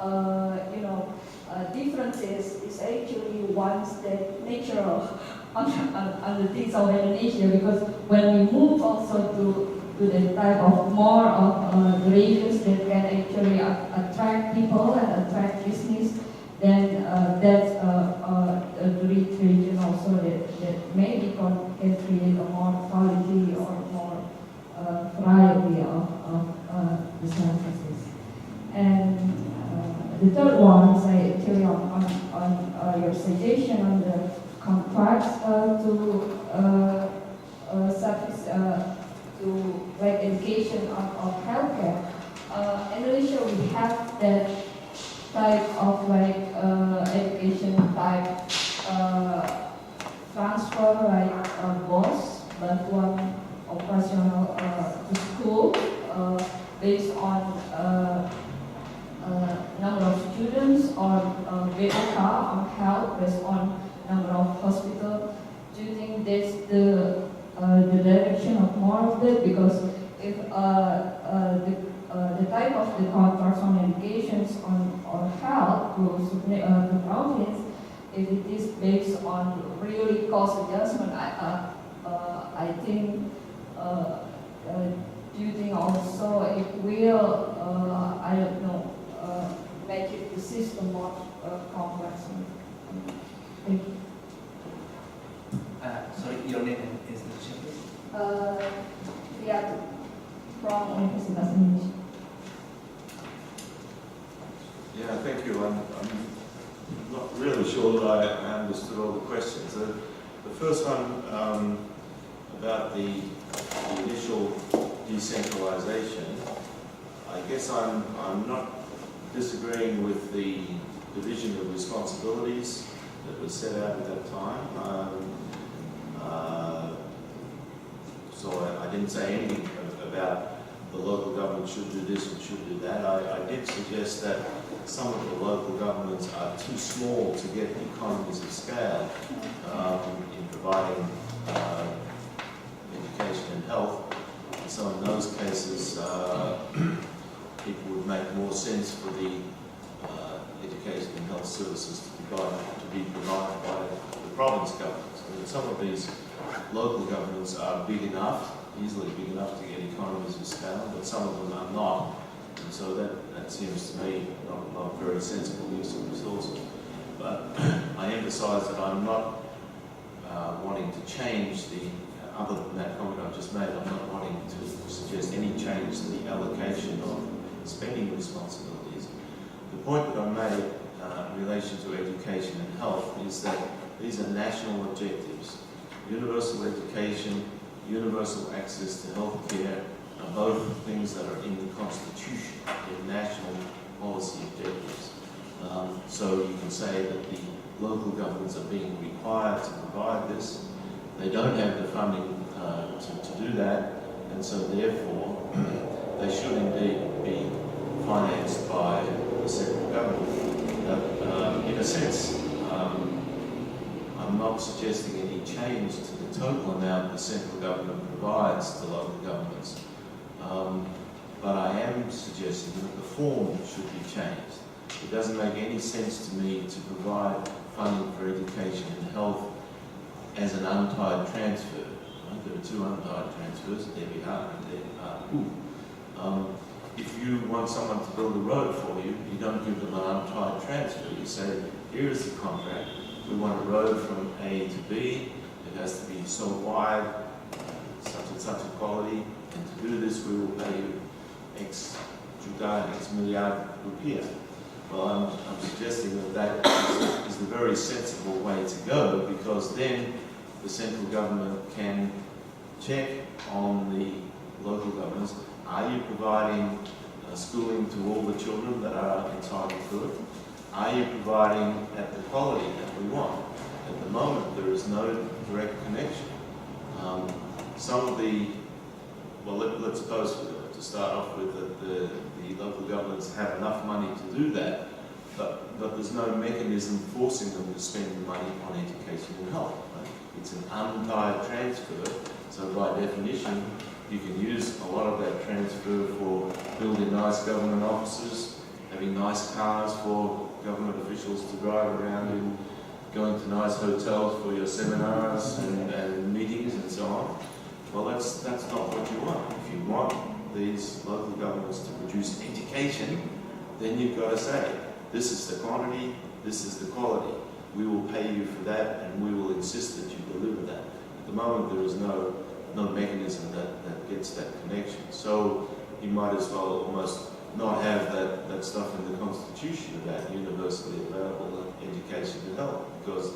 differences is actually ones that natural on the things of Indonesia, because when we move also to the type of more of the regions that can actually attract people and attract business, then that's the region also that maybe can create a more quality or more variety of the services. And the third one is actually on your suggestion on the contracts to to like education of healthcare. Indonesia, we have that type of like education type transfer, like BOS, bantuan operasional to school, based on number of students, or BPK on health based on number of hospital. Do you think that's the direction of more of it? Because if the type of the contracts on educations on health to province, if it is based on really cost adjustment, I think. Do you think also it will, I don't know, make it the system more complex? Thank you. Sorry, your name and institution, please? Yeah, from Universitas Indonesia. Yeah, thank you. I'm not really sure that I understood all the questions. The first one about the initial decentralization, I guess I'm not disagreeing with the division of responsibilities that was set out at that time. So I didn't say anything about the local government should do this and should do that. I did suggest that some of the local governments are too small to get economies of scale in providing education and health. And so in those cases, it would make more sense for the education and health services to be provided by the province governments. I mean, some of these local governments are big enough, easily big enough to get economies of scale, but some of them are not. And so that seems to me not very sensible use of resources. But I emphasise that I'm not wanting to change other than that comment I've just made, I'm not wanting to suggest any change to the allocation of spending responsibilities. The point that I made in relation to education and health is that these are national objectives. Universal education, universal access to health care are both things that are in the Constitution, they're national policy objectives. So you can say that the local governments are being required to provide this. They don't have the funding to do that, and so therefore they should indeed be financed by the central government. But in a sense, I'm not suggesting any change to the total amount the central government provides to local governments. But I am suggesting that the form should be changed. It doesn't make any sense to me to provide funding for education and health as an untied transfer. Right? There are two untied transfers, Debbie Hart and Debbie Hart. If you want someone to build a road for you, you don't give them an untied transfer. You say, here is the contract. We want a road from A to B. It has to be so wide, such and such a quality, and to do this we will pay you X juta, X milliard rupiah. Well, I'm suggesting that is the very sensible way to go, because then the central government can check on the local governments. Are you providing schooling to all the children that are entitled to it? Are you providing at the quality that we want? At the moment, there is no direct connection. Some of the, well, let's suppose to start off with that the local governments have enough money to do that, but there's no mechanism forcing them to spend the money on education and health. Right? It's an untied transfer, so by definition, you can use a lot of that transfer for building nice government offices, having nice cars for government officials to drive around in, going to nice hotels for your seminars and meetings and so on. Well, that's not what you want. If you want these local governments to produce education, then you've got to say, this is the quantity, this is the quality. We will pay you for that, and we will insist that you deliver that. At the moment, there is no mechanism that gets that connection. So you might as well almost not have that stuff in the Constitution about universally available education and health, because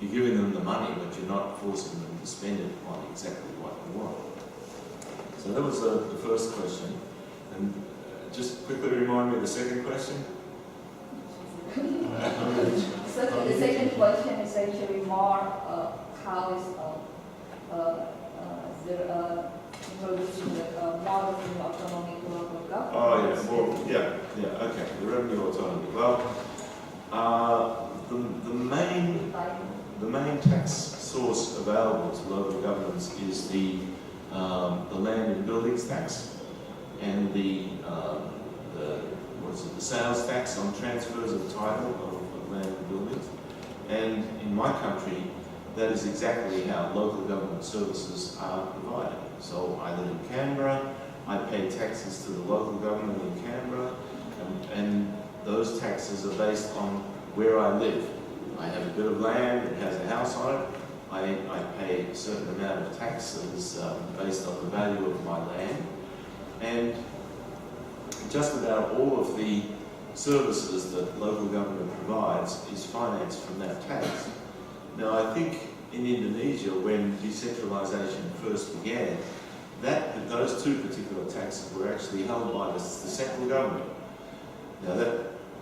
you're giving them the money, but you're not forcing them to spend it on exactly what you want. So that was the first question. And just quickly remind me of the second question. So the second question is actually more how is introducing the more revenue autonomy to local government. Oh yeah, well, yeah, okay. The revenue autonomy. Well, the main tax source available to local governments is the land and buildings tax and the sales tax on transfers of title of land and buildings. And in my country, that is exactly how local government services are provided. So I live in Canberra, I pay taxes to the local government in Canberra, and those taxes are based on where I live. I have a bit of land, it has a house on it, I pay a certain amount of tax that is based on the value of my land, and just about all of the services that local government provides is financed from that tax. Now I think in Indonesia, when decentralisation first began, those two particular taxes were actually held by the central government. Now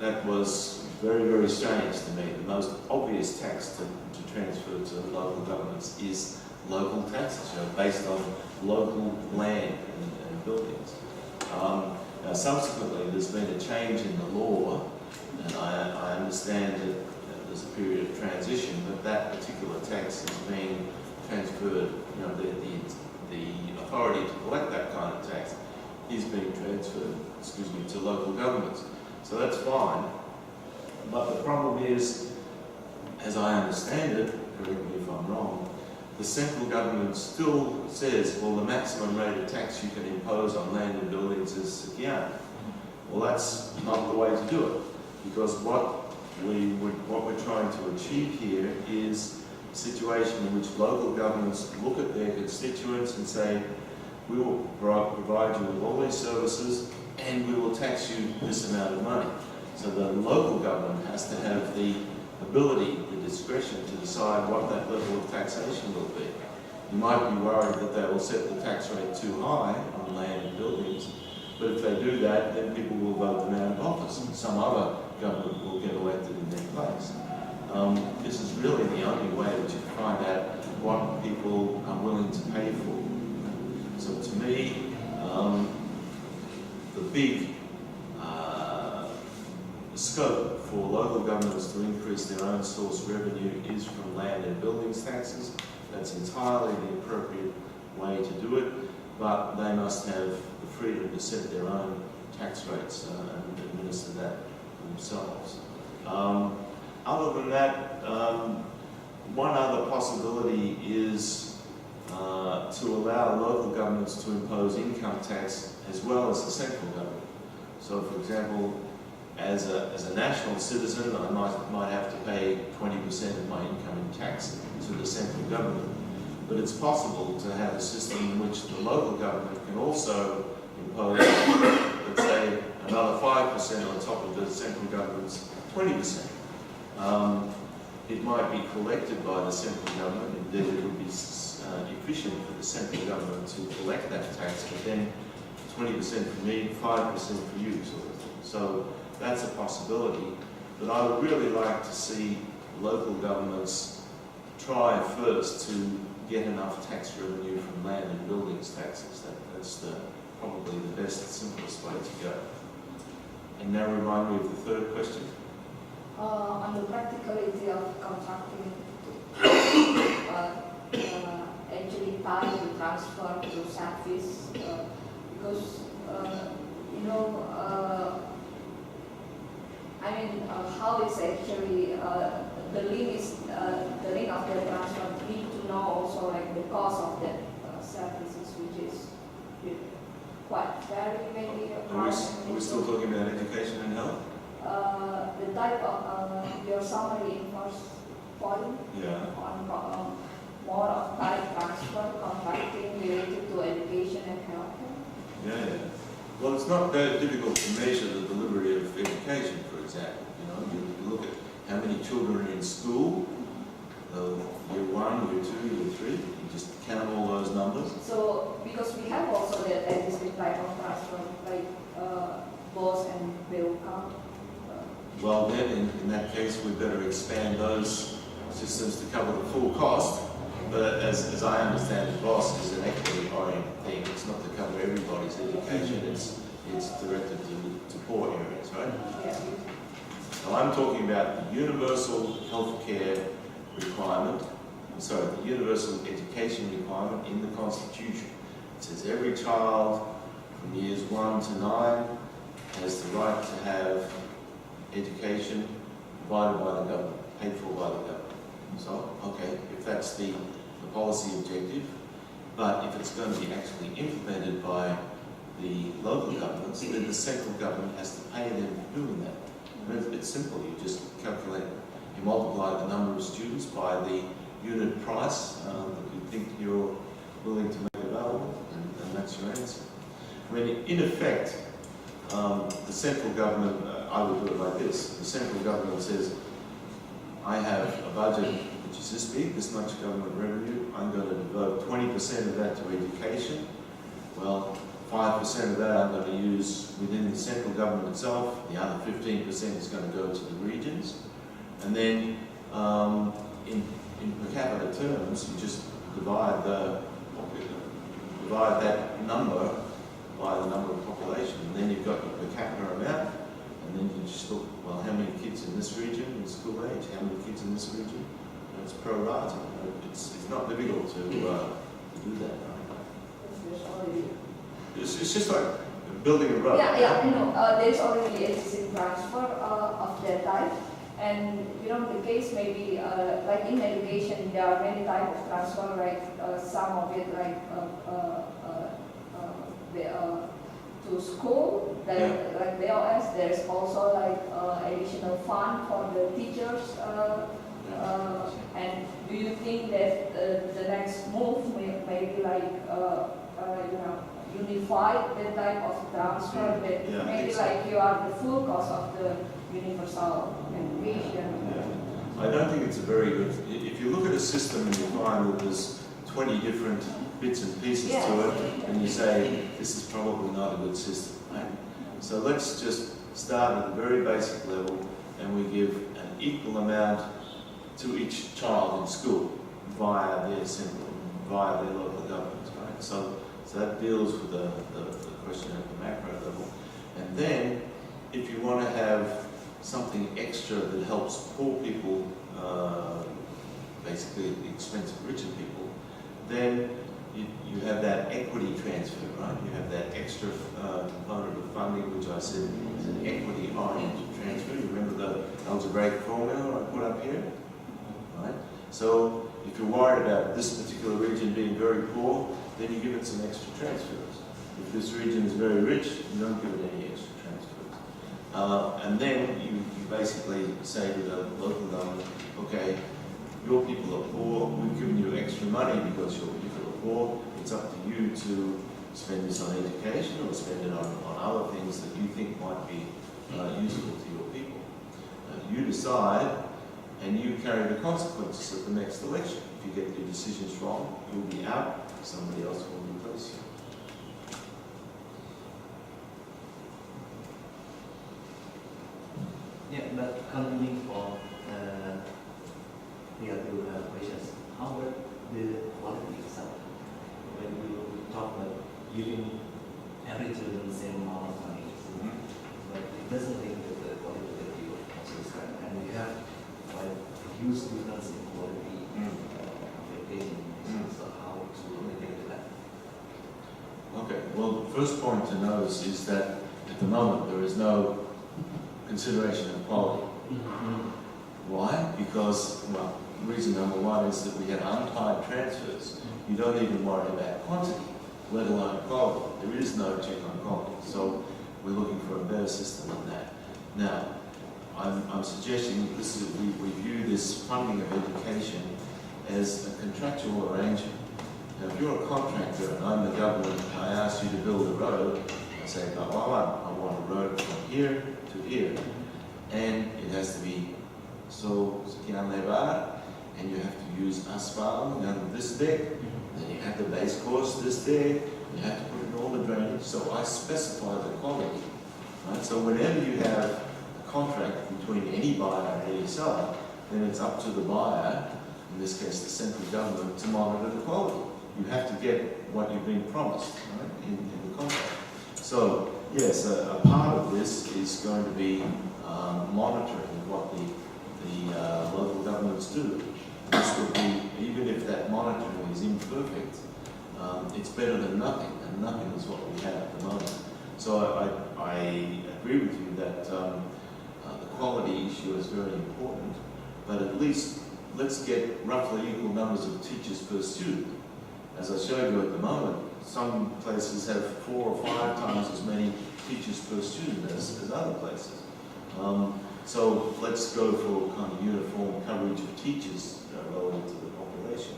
that was very, very strange to me. The most obvious tax to transfer to local governments is local taxes, based on local land and buildings. Now subsequently there's been a change in the law, and I understand that there's a period of transition, but that particular tax is being transferred, the authority to collect that kind of tax is being transferred, to local governments. So that's fine, but the problem is, as I understand it, correct me if I'm wrong, the central government still says, well, the maximum rate of tax you can impose on land and buildings is sekian. Well, that's not the way to do it, because what we're trying to achieve here is a situation in which local governments look at their constituents and say, we will provide you with all these services and we will tax you this amount of money. So the local government has to have the ability, the discretion to decide what that level of taxation will be. You might be worried that they will set the tax rate too high on land and buildings, but if they do that, then people will vote them out of office and some other government will get elected in their place. This is really the only way that you can find out what people are willing to pay for. So to me, the big scope for local governments to increase their own source revenue is from land and buildings taxes. That's entirely the appropriate way to do it, but they must have the freedom to set their own tax rates and administer that themselves. Other than that, one other possibility is to allow local governments to impose income tax as well as the central government. So, for example, as a national citizen, I might have to pay 20% of my income in tax to the central government. But it's possible to have a system in which the local government can also impose, let's say, another 5% on top of the central government's 20%. It might be collected by the central government. Indeed, it would be efficient for the central government to collect that tax, but then 20% for me, 5% for you, sort of thing. So that's a possibility. But I would really like to see local governments try first to get enough tax revenue from land and buildings taxes. That's probably the best, simplest way to go. And now remind me of the third question. On the practicality of contracting, actually tie the transfer to service, because how is actually the link of the transfer. We need to know also like the cost of that services, which is quite very maybe. Are we still talking about education and health? The type of your summary in first point, Yeah. on more of type transfer contracting related to education and healthcare. Yeah. Well, it's not very difficult to measure the delivery of education, for example. You look at how many children are in school, year 1, year 2, year 3, you just count all those numbers. So, because we have also that case, we better expand those systems to cover the full cost. But as I understand it, BOSS is an equity-oriented thing. It's not to cover everybody's education. It's directed to poor areas, right? Yeah. Now I'm talking about the universal healthcare requirement, the universal education requirement in the Constitution. It says every child from years 1 to 9 has the right to have education provided by the government, paid for by the government. So, okay, if that's the policy objective, but if it's going to be actually implemented by the local governments, then the central government has to pay them for doing that. And it's simple, you just calculate, you multiply the number of students by the unit price that you think you're willing to make available, and that's your answer. I mean, in effect, the central government, I would do it like this. The central government says, I have a budget which is this big, this much government revenue, I'm going to devote 20% of that to education. Well, 5% of that I'm going to use within the central government itself, the other 15% is going to go to the regions. And then in per capita terms, you just divide that number by the number of population, and then you've got the per capita amount, and then you just look, well, how many kids in this region in school age, how many kids in this region? It's pro rata. It's not difficult to do that. Right? It's just like building a road. Yeah, there's already existing transfer of that type. And the case may be like in education, there are many types of transfer, like some of it like to school, like BOS. There's also like additional fund for the teachers. And do you think that the next move may be like unify that type of transfer, that maybe like you are the full cost of the universal education? I don't think it's a very good, if you look at a system and you find that there's 20 different bits and pieces to it, and you say, this is probably not a good system, right? So let's just start at the very basic level, and we give an equal amount to each child in school via their local governments, right? So that deals with the question at the macro level. And then, if you want to have something extra that helps poor people, basically at the expense of richer people, then you have that equity transfer, right? You have that extra component of funding, which I said is an equity-oriented transfer. You remember the algebraic formula I put up here? Right? So if you're worried about this particular region being very poor, then you give it some extra transfers. If this region is very rich, you don't give it any extra transfers. And then you basically say to the local government, okay, your people are poor, we've given you extra money because your people are poor, it's up to you to spend this on education or spend it on other things that you think might be useful to your people. You decide, and you carry the consequences of the next election. If you get your decisions wrong, you'll be out, somebody else will replace you. Yeah, but continuing for the other questions, how about the quality itself? When you talk about giving every children the same amount of money, but it doesn't link to the quality that you also described. And we have quite a huge difference in quality of education. So how to relate to that? Okay, well, the first point to notice is that at the moment there is no consideration of quality. Why? Because, well, reason number one is that we had untied transfers. You don't even worry about quantity, let alone quality. There is no check on quality. So we're looking for a better system than that. Now, I'm suggesting that we view this funding of education as a contractual arrangement. Now, if you're a contractor and I'm the government and I ask you to build a road, I say, well, I want a road from here to here. And it has to be so sekian lebar, and you have to use asphalt this thick, then you have the base course this thick, you have to put in all the drainage. So I specify the quality. Right? So whenever you have a contract between any buyer and any seller, then it's up to the buyer, in this case the central government, to monitor the quality. You have to get what you've been promised, right, in the contract. So, yes, a part of this is going to be monitoring what the local governments do. This would be, even if that monitoring is imperfect, it's better than nothing, and nothing is what we have at the moment. So I agree with you that the quality issue is very important, but at least let's get roughly equal numbers of teachers per student. As I showed you at the moment, some places have 4 or 5 times as many teachers per student as other places. So let's go for kind of uniform coverage of teachers relative to the population.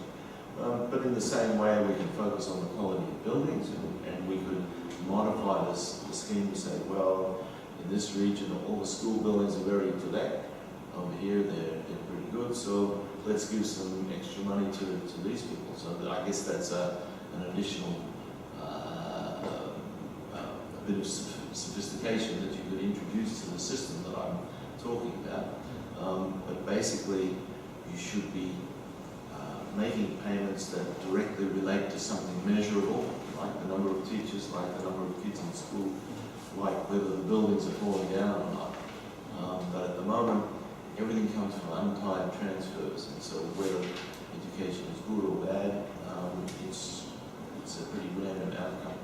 But in the same way, we can focus on the quality of buildings, and we could modify the scheme to say, well, in this region, all the school buildings are very elect. Over here, they're pretty good, so let's give some extra money to these people. So I guess that's an additional a bit of sophistication that you could introduce to the system that I'm talking about. But basically, you should be making payments that directly relate to something measurable, like the number of teachers, like the number of kids in school, like whether the buildings are falling down or not. But at the moment, everything comes from untied transfers, and so whether education is good or bad, it's a pretty random outcome.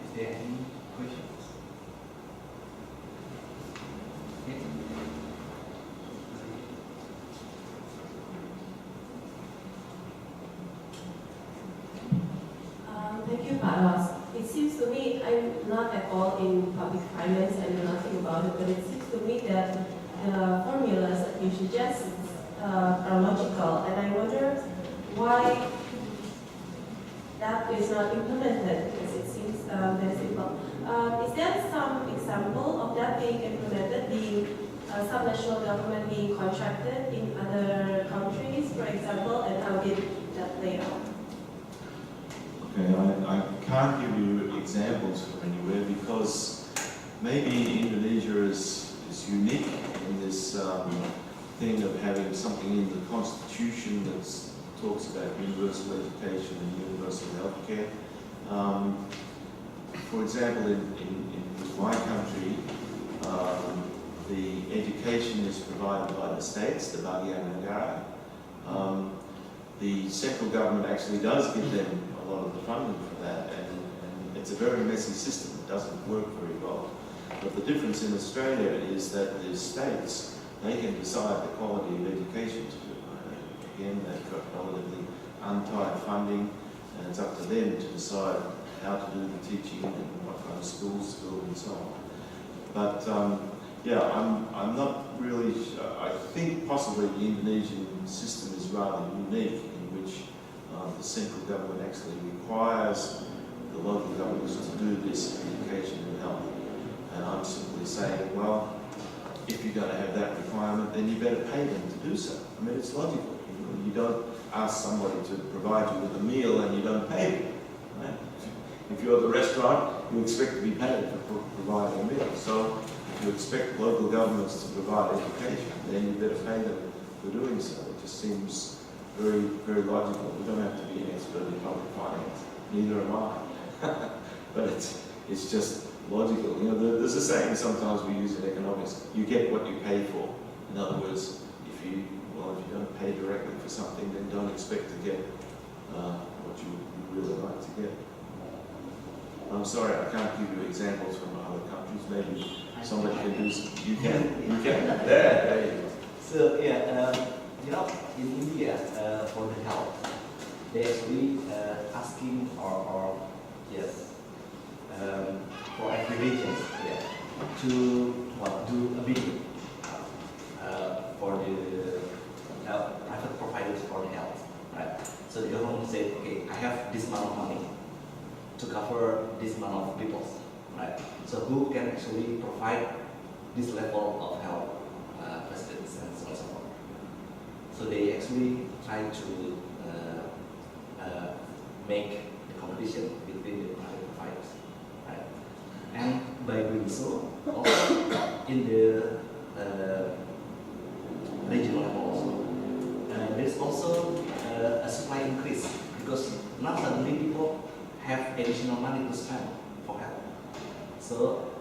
Is there any questions? Yes. Thank you, Pak Ross. It seems to me, I'm not at all in public finance, I know nothing about it, but it seems to me that the formulas that you suggest are logical, and I wonder why that is not implemented, because it seems very simple. Is there some example of that being implemented, some national government being contracted in other countries, for example, and how did that play out? Okay, I can't give you examples from anywhere because maybe Indonesia is unique in this thing of having something in the constitution that talks about universal education and universal healthcare. For example, in my country, the education is provided by the states, the Bagian Negara. The central government actually does give them a lot of the funding for that, and it's a very messy system. It doesn't work very well. But the difference in Australia is that the states, they can decide the quality of education to do. Again, they've got relatively untied funding, and it's up to them to decide how to do the teaching and what kind of schools to build and so on. But yeah, I'm not really sure. I think possibly the Indonesian system is rather unique in which the central government actually requires the local governments to do this education and health. And I'm simply saying, well, if you're going to have that requirement, then you better pay them to do so. I mean, it's logical. You don't ask somebody to provide you with a meal and you don't pay them. Right? If you're at the restaurant, you expect to be paid for providing a meal. So if you expect local governments to provide education, then you better pay them for doing so. It just seems very, very logical. You don't have to be an expert in public finance. Neither am I. But it's just logical. You know, there's a saying sometimes we use in economics: you get what you pay for. In other words, if you don't pay directly for something, then don't expect to get what you really like to get. I'm sorry, I can't give you examples from other countries. Maybe somebody can do some. You can. There you go. So yeah, you know, in India, for the health, they actually asking or yes, for every region, yeah, to do a video for the private providers for the health, right? So the government say, okay, I have this amount of money to cover this amount of people, right? So who can actually provide this level of health facilities and so on and so forth. So they actually try to make the competition between the private providers, right? And by doing so, also in the regional level also. There's also a supply increase because now suddenly people have additional money to spend for health. So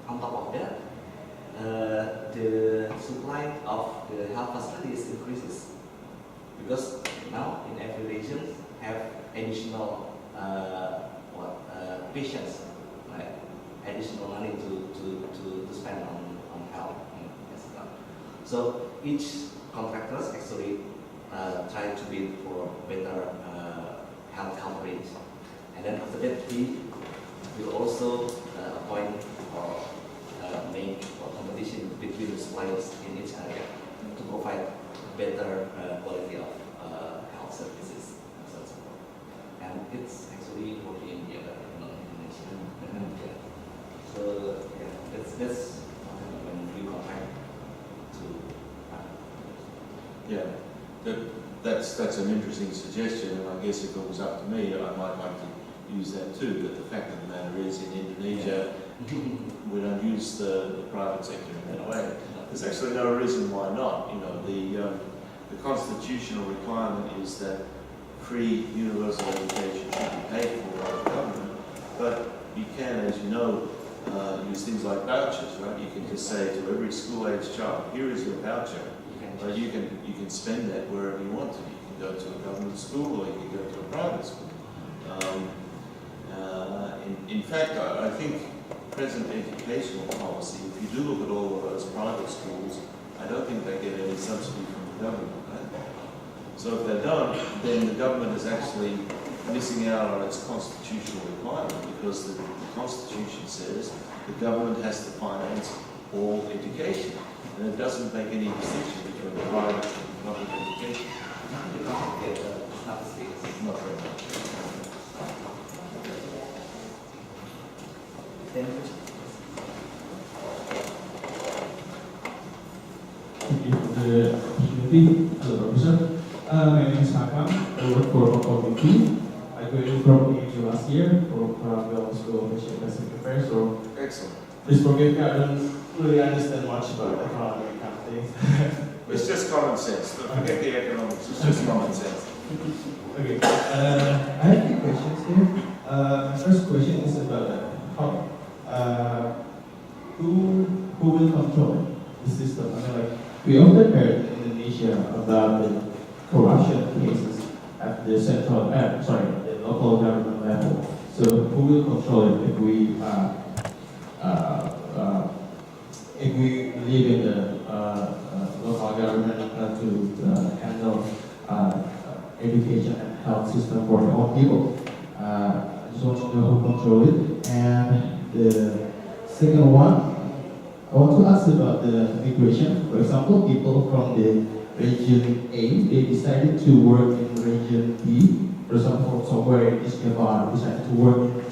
on top of that, the supply of the health facilities increases because now in every region have additional patients, right? Additional money to spend on health. So each contractors actually try to bid for better health coverage, and then after that we will also appoint or make a competition between the suppliers in each area to provide better quality of health services and so on. And it's actually working in Indonesia. Yeah. So yeah, that's when we contract to. That's an interesting suggestion, and I guess if it was up to me, I might like to use that too. But the fact of the matter is, in Indonesia, we don't use the private sector in that way. There's actually no reason why not. You know, the constitutional requirement is that free universal education should be paid for by the government, but you can, as you know, use things like vouchers, right? You can just say to every school-age child, here is your voucher. But you can spend that wherever you want to. You can go to a government school or you can go to a private school. In fact, I think present educational policy, if you do look at all of those private schools, I don't think they get any subsidy from the government. Right? So if they don't, then the government is actually missing out on its constitutional requirement, because the Constitution says the government has to finance all education. And it doesn't make any distinction between private and public education. Not very much. Thank you. Thank you for the opportunity. Hello, Professor. My name is Hakam. I work for FKP. I graduated from Indonesia last year from Prague School of Asia Pacific Affairs. So Excellent. please forgive me, I don't really understand much about economy and kind of things. It's just common sense. Don't forget the economics. It's just common sense. Okay. I have two questions here. My first question is about who will control the system? I mean, like, we often heard in Indonesia about the corruption cases at the central, the local government level. So who will control it if we live in the local government to handle education and health system for all people? I just want to know who control it. And the second one, I want to ask about the migration. For example, people from the region A, they decided to work in region B. For example, somewhere in East Java, decided to work in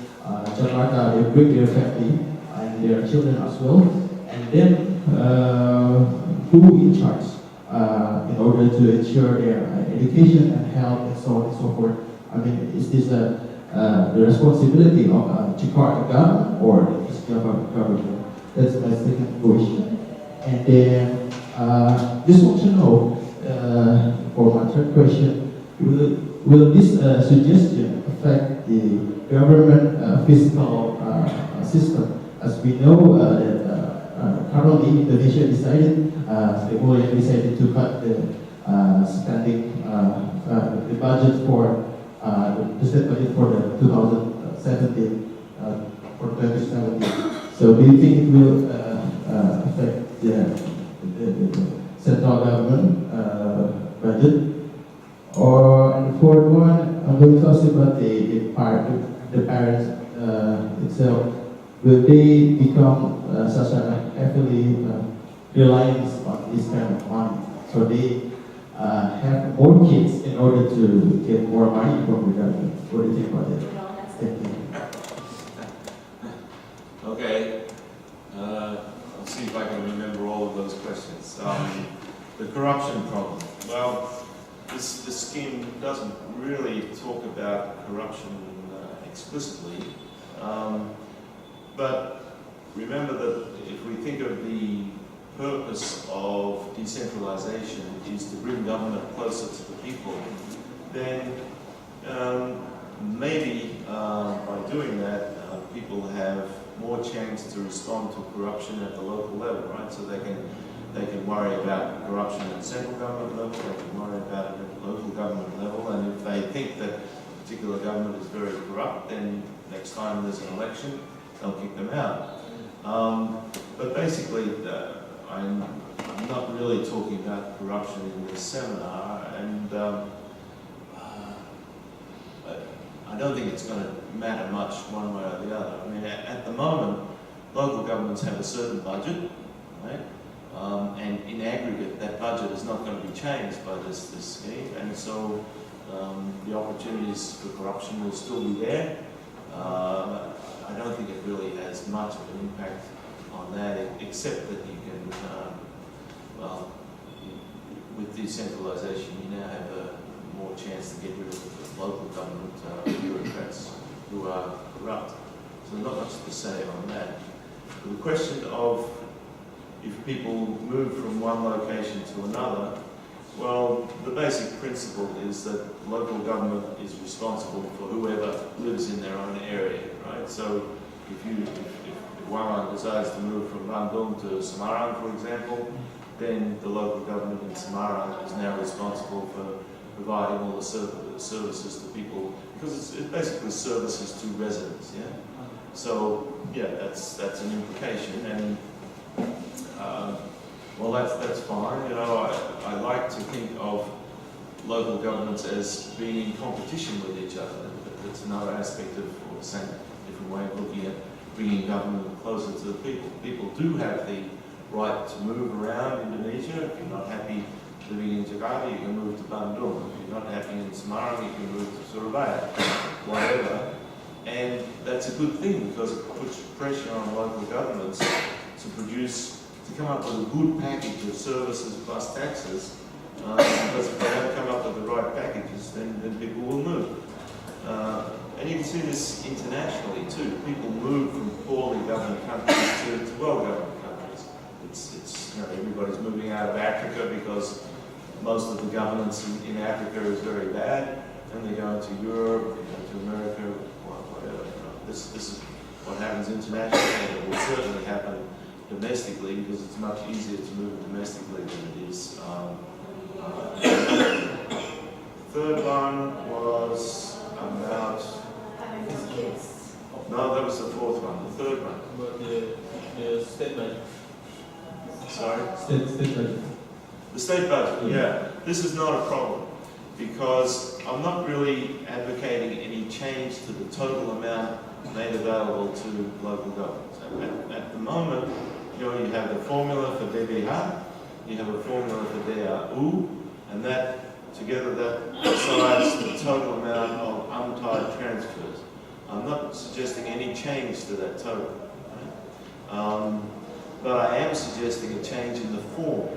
Jakarta. They bring their family and their children as well. And then, who in charge in order to ensure their education and health and so on and so forth? I mean, is this the responsibility of Jakarta government or the East Java government? That's my second question. And then, just want to know, for my third question, will this suggestion affect the government fiscal system? As we know, currently Indonesia decided, the OEM decided to cut the spending, the budget for the state budget for the 2017, for 2017. So do you think it will affect the central government budget? Or and the fourth one, I'm going to ask about the parents itself. Will they become such a heavily reliant on this kind of money? So they have more kids in order to get more money from the government. What do you think about that? Thank you. Okay. I'll see if I can remember all of those questions. The corruption problem. Well, this scheme doesn't really talk about corruption explicitly, but remember that if we think of the purpose of decentralization is to bring government closer to the people, then maybe by doing that, people have more chance to respond to corruption at the local level, right? So they can worry about corruption at central government level, they can worry about it at the local government level, and if they think that a particular government is very corrupt, then next time there's an election, they'll kick them out. But basically, I'm not really talking about corruption in this seminar, and I don't think it's going to matter much one way or the other. I mean, at the moment, local governments have a certain budget, right? And in aggregate, that budget is not going to be changed by this scheme, and so the opportunities for corruption will still be there. I don't think it really has much of an impact on that, except that you can, well, with decentralization, you now have a more chance to get rid of the local government bureaucrats who are corrupt. So not much to say on that. The question of if people move from one location to another, well, the basic principle is that local government is responsible for whoever lives in their own area, right? So if one decides to move from Bandung to Semarang, for example, then the local government in Semarang is now responsible for providing all the services to people, because it's basically services to residents, yeah? So, yeah, that's an implication, and well, that's fine. You know, I like to think of local governments as being in competition with each other. That's another aspect of, or the same different way of looking at bringing government closer to the people. People do have the right to move around Indonesia. If you're not happy living in Jakarta, you can move to Bandung. If you're not happy in Semarang, you can move to Surabaya, whatever. And that's a good thing, because it puts pressure on local governments to come up with a good package of services plus taxes, because if they don't come up with the right packages, then people will move. And you can see this internationally too. People move from poorly governed countries to well-governed countries. It's you know, everybody's moving out of Africa because most of the governance in Africa is very bad, and they go into Europe, they go to America, whatever. You know, this is what happens internationally, and it will certainly happen domestically, because it's much easier to move domestically than it is. Third one was about. No, that was the fourth one. The third one. About the state budget. Sorry? State budget. The state budget, yeah. This is not a problem, because I'm not really advocating any change to the total amount made available to local governments. At the moment, you know, you have the formula for DBH, you have a formula for DAU, and that together that decides the total amount of untied transfers. I'm not suggesting any change to that total, right? But I am suggesting a change in the form.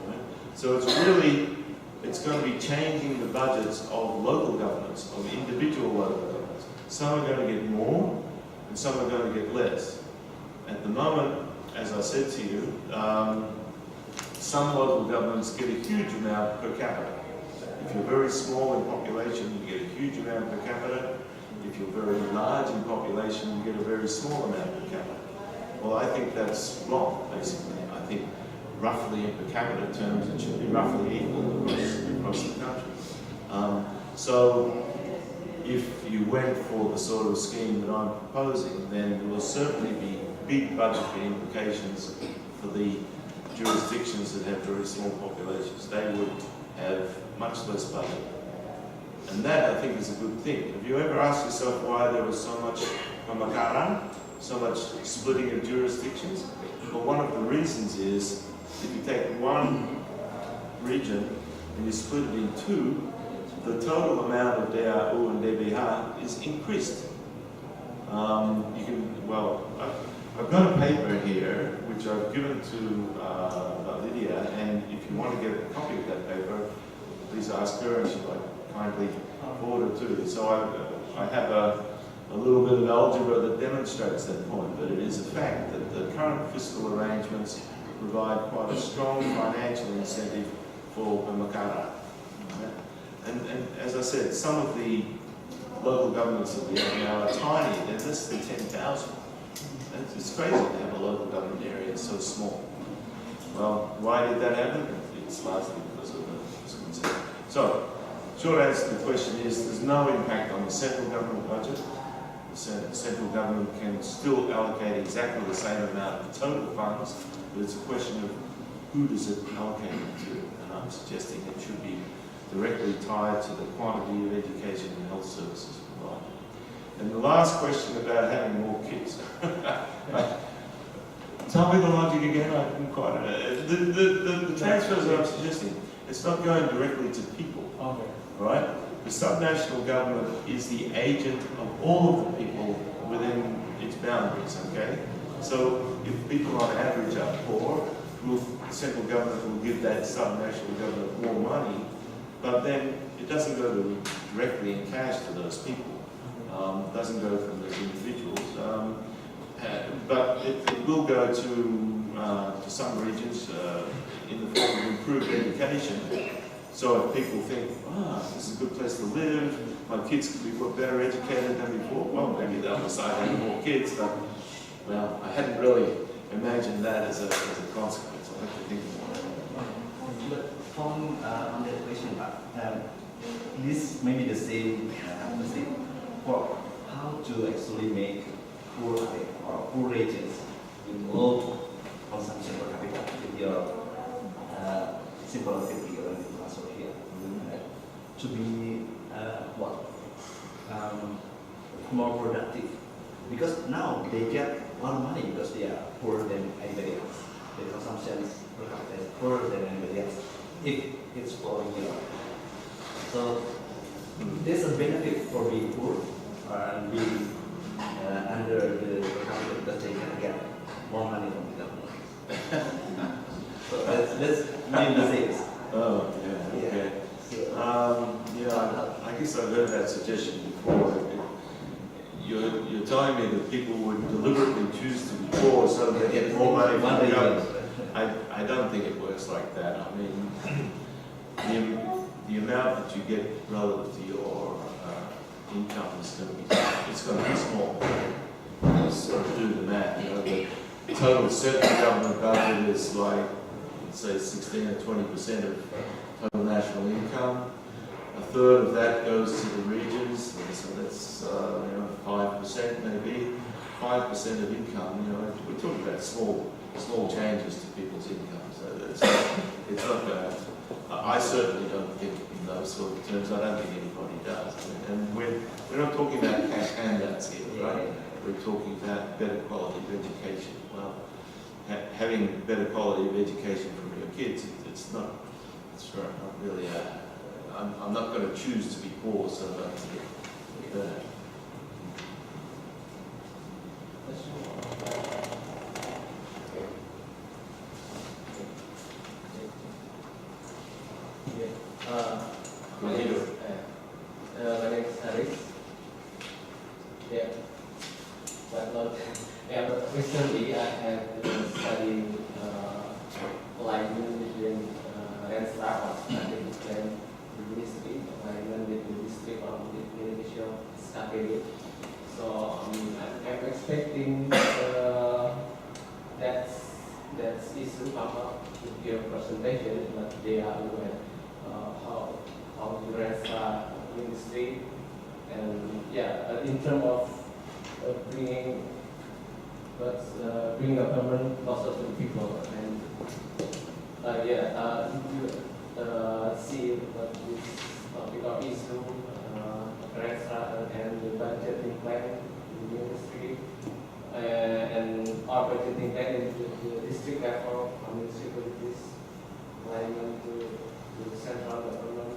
Right? So it's going to be changing the budgets of local governments, of individual local governments. Some are going to get more, and some are going to get less. At the moment, as I said to you, some local governments get a huge amount per capita. If you're very small in population, you get a huge amount per capita. If you're very large in population, you get a very small amount per capita. Well, I think that's wrong, basically. I think roughly in per capita terms, it should be roughly equal across the country. So if you went for the sort of scheme that I'm proposing, then there will certainly be big budgetary implications for the jurisdictions that have very small populations. They would have much less budget. And that, I think, is a good thing. Have you ever asked yourself why there was so much pemekaran, so much splitting of jurisdictions? Well, one of the reasons is if you take one region and you split it in two, the total amount of DAU and DBH is increased. I've got a paper here which I've given to Lydia, and if you want to get a copy of that paper, please ask her, and she might kindly forward it to you. So I have a little bit of algebra that demonstrates that point, but it is a fact that the current fiscal arrangements provide quite a strong financial incentive for Pemakara. And as I said, some of the local governments that we have now are tiny, they're less than 10,000. It's crazy to have a local government area so small. Well, why did that happen? It's largely because of the fiscal incentive. So, short answer to the question is there's no impact on the central government budget. The central government can still allocate exactly the same amount of total funds, but it's a question of who does it allocate it to. And I'm suggesting it should be directly tied to the quantity of education and health services provided. And the last question about having more kids. Tell me the logic again, I didn't quite. The transfers that I'm suggesting, it's not going directly to people. Okay. Right? The subnational government is the agent of all of the people within its boundaries, okay? So if people on average are poor, the central government will give that subnational government more money, but then it doesn't go directly in cash to those people. It doesn't go from those individuals. But it will go to some regions in the form of improved education. So if people think, this is a good place to live, my kids could be better educated than before, well, maybe they'll decide to have more kids, but, well, I hadn't really imagined that as a consequence. I'll have to think more. But on that question, this may be the same for how to actually make poor regions with low consumption per capita with your simple activity or also here to be more productive, because now they get a lot of money because they are poorer than anybody else. The consumption per capita is poorer than anybody else if it's following you. So there's a benefit for being poor and being under the per capita because they can get more money from the government. So that's mean the things. Oh, yeah, okay. I guess I've heard that suggestion before. You're telling me that people would deliberately choose to be poor so they get more money from the government. I don't think it works like that. I mean, the amount that you get relative to your income is going to be small. Just sort of do the math. The total central government budget is like, let's say, 16 or 20% of total national income. A third of that goes to the regions, so that's 5% maybe. 5% of income. We're talking about small changes to people's income. So it's not going to. I certainly don't think in those sort of terms. I don't think anybody does. And we're not talking about cash handouts here, right? We're talking about better quality of education. Well, having better quality of education for your kids, it's not really I'm not going to choose to be poor so that I can get better. My name is Aris. Yeah. But recently I have been studying alignment between Renstra or strategic plan ministry, alignment with the district of the Indonesia FKP. So I'm expecting that issue come up with your presentation, but they are aware how the Renstra ministry and in terms of bringing a permanent closer to the people and see what this topic of issue Renstra and the budgeting plan in the ministry and our budgeting plan in the district level municipalities alignment to the central government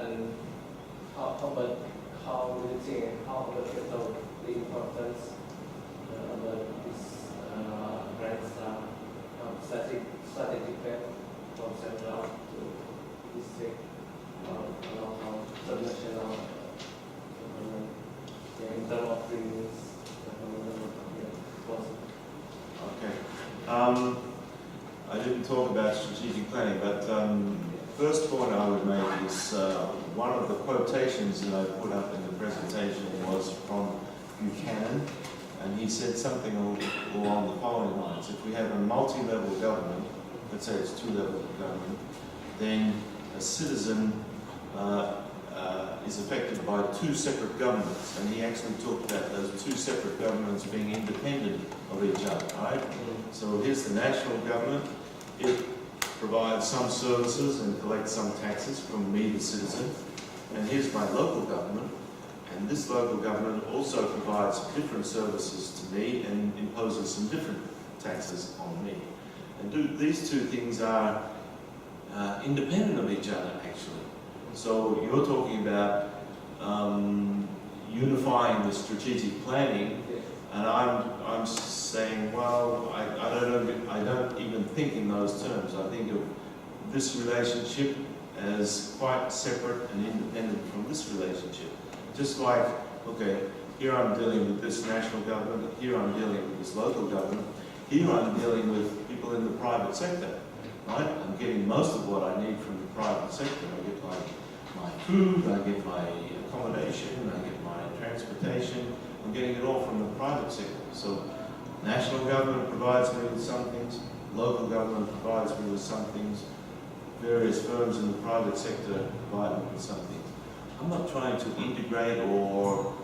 and how do you think how the importance about this strategic plan from central to district how subnational government. I didn't talk about strategic planning, but first point I would make is one of the quotations that I put up in the presentation was from Buchanan, and he said something along the following lines. If we have a multi-level government, let's say it's 2 levels of government, then a citizen is affected by 2 separate governments, and he actually talked about those 2 separate governments being independent of each other, right? So here's the national government. It provides some services and collects some taxes from me, the citizen. And here's my local government, and this local government also provides different services to me and imposes some different taxes on me. And these 2 things are independent of each other, actually. So you're talking about unifying the strategic planning, and I'm saying, well, I don't even think in those terms. I think of this relationship as quite separate and independent from this relationship. Just like, okay, here I'm dealing with this national government, here I'm dealing with this local government, here I'm dealing with people in the private sector, right? I'm getting most of what I need from the private sector. I get my food, I get my accommodation, I get my transportation. I'm getting it all from the private sector. So national government provides me with some things, local government provides me with some things, various firms in the private sector provide me with some things. I'm not trying to integrate or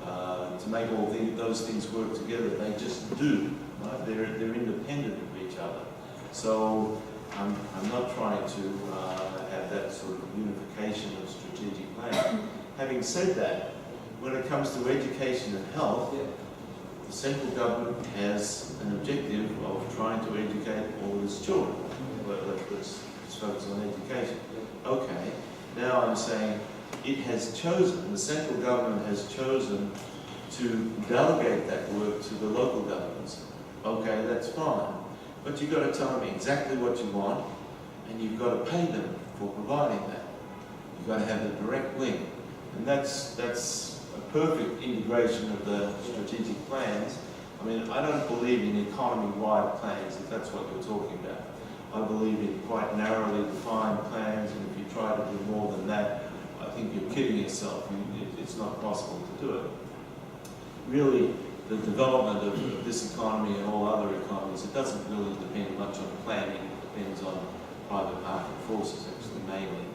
to make all those things work together. They just do. Right? They're independent of each other. So I'm not trying to have that sort of unification of strategic planning. Having said that, when it comes to education and health, the central government has an objective of trying to educate all its children. Let's focus on education. Okay, now I'm saying it has chosen, the central government has chosen to delegate that work to the local governments. Okay, that's fine. But you've got to tell them exactly what you want, and you've got to pay them for providing that. You've got to have a direct link. And that's a perfect integration of the strategic plans. I mean, I don't believe in economy-wide plans, if that's what you're talking about. I believe in quite narrowly defined plans, and if you try to do more than that, I think you're kidding yourself. It's not possible to do it. Really, the development of this economy and all other economies, it doesn't really depend much on planning. It depends on private market forces, actually, mainly.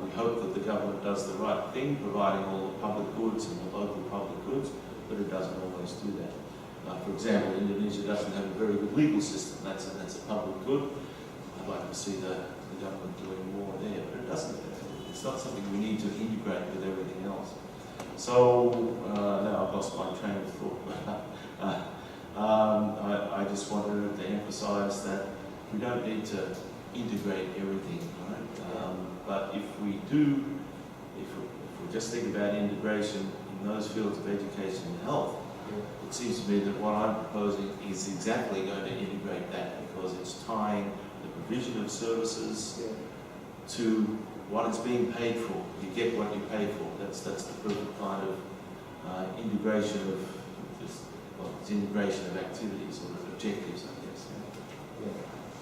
We hope that the government does the right thing, providing all the public goods and the local public goods, but it doesn't always do that. For example, Indonesia doesn't have a very good legal system. That's a public good. I'd like to see the government doing more there, but it doesn't. It's not something we need to integrate with everything else. So now I've lost my train of thought. I just wanted to emphasise that we don't need to integrate everything, right? But if we do, if we just think about integration in those fields of education and health, it seems to me that what I'm proposing is exactly going to integrate that, because it's tying the provision of services to what it's being paid for. You get what you pay for. That's the perfect kind of integration of this. Well, it's integration of activities or objectives, I guess.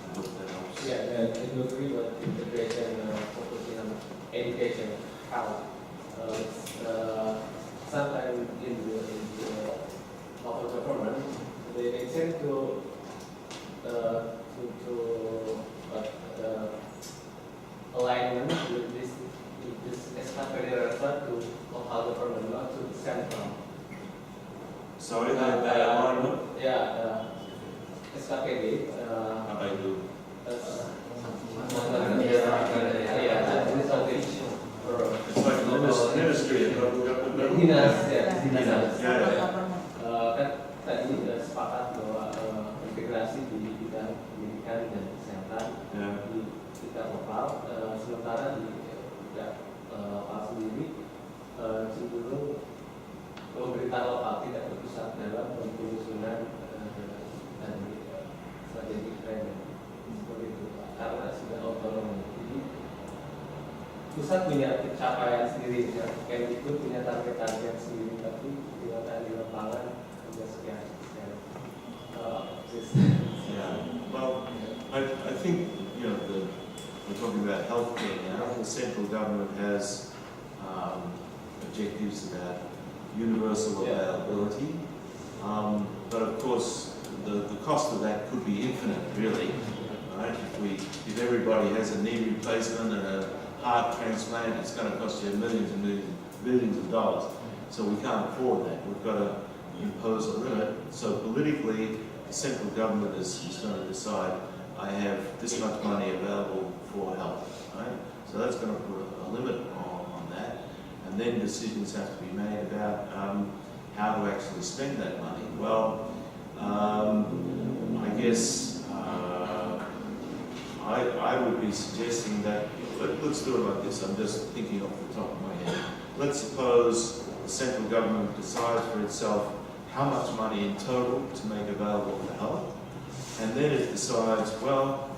I hope that helps. Yeah, I do agree with integration, focusing on education, health. Sometimes in the local government, they tend to alignment with this FKP refer to local government, not to the central. Sorry, that alignment? Yeah, FKP. How do I do? It's like the Ministry of Local Government. Dinas. Yeah. Kan tadi sepakat bahwa integrasi di bidang pendidikan dan kesehatan di tingkat lokal, sementara di tingkat lokal sendiri cenderung pemerintah lokal tidak berpusat dalam penyusunan dan strategi planning seperti itu, karena sudah otonom. Jadi pusat punya pencapaian sendiri, Kemdikbud punya target-target sendiri, tapi di lapangan hanya sekian. Yeah. I think, you know, we're talking about healthcare now. The central government has objectives about universal availability. But of course, the cost of that could be infinite, really. Right? If everybody has a knee replacement and a heart transplant, it's going to cost you millions and millions, billions of dollars. So we can't afford that. We've got to impose a limit. So politically, the central government is going to decide, I have this much money available for health. Right? So that's going to put a limit on that. And then decisions have to be made about how to actually spend that money. Well, I guess I would be suggesting that, let's do it like this. I'm just thinking off the top of my head. Let's suppose the central government decides for itself how much money in total to make available for health, and then it decides, well,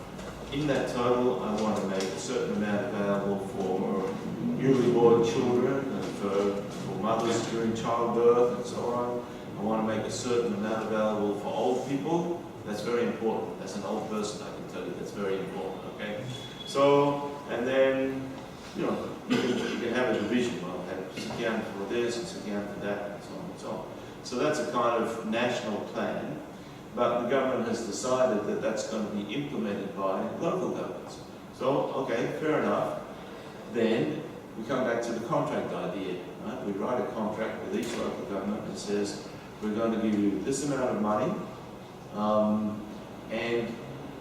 in that total, I want to make a certain amount available for newly born children, and for mothers during childbirth, and so on. I want to make a certain amount available for old people. That's very important. As an old person, I can tell you that's very important. Okay. So, and then, you know, you can have a division. Well, have account for this, it's account for that, and so on and so on. So that's a kind of national plan. But the government has decided that that's going to be implemented by local governments. So, okay, fair enough. Then we come back to the contract idea. Right? We write a contract with each local government that says, we're going to give you this amount of money, and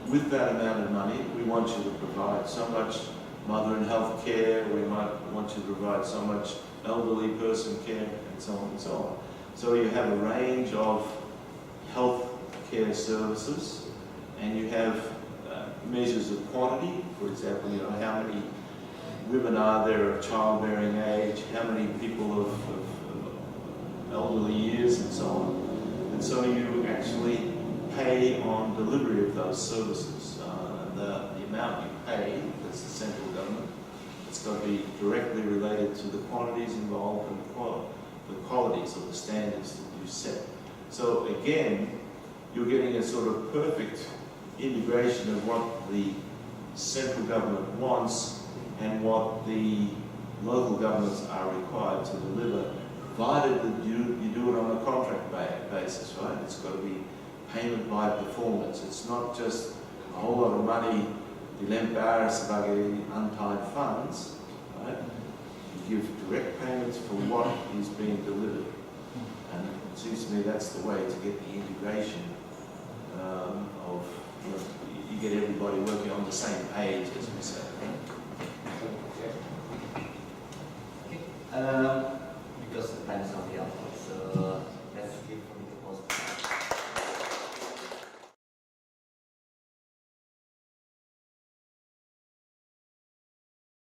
with that amount of money, we want you to provide so much mother and health care, we might want you to provide so much elderly person care, and so on and so on. So you have a range of health care services, and you have measures of quantity. For example, you know, how many women are there of childbearing age, how many people of elderly years, and so on. And so you actually pay on delivery of those services. The amount you pay, that's the central government, it's got to be directly related to the quantities involved and the qualities of the standards that you set. So again, you're getting a sort of perfect integration of what the central government wants and what the local governments are required to deliver, provided that you do it on a contract basis, right? It's got to be payment by performance. It's not just a whole lot of money dilempar sebagai untied funds, right? You give direct payments for what is being delivered. And it seems to me that's the way to get the integration of, you know, you get everybody working on the same page, as we say. Okay.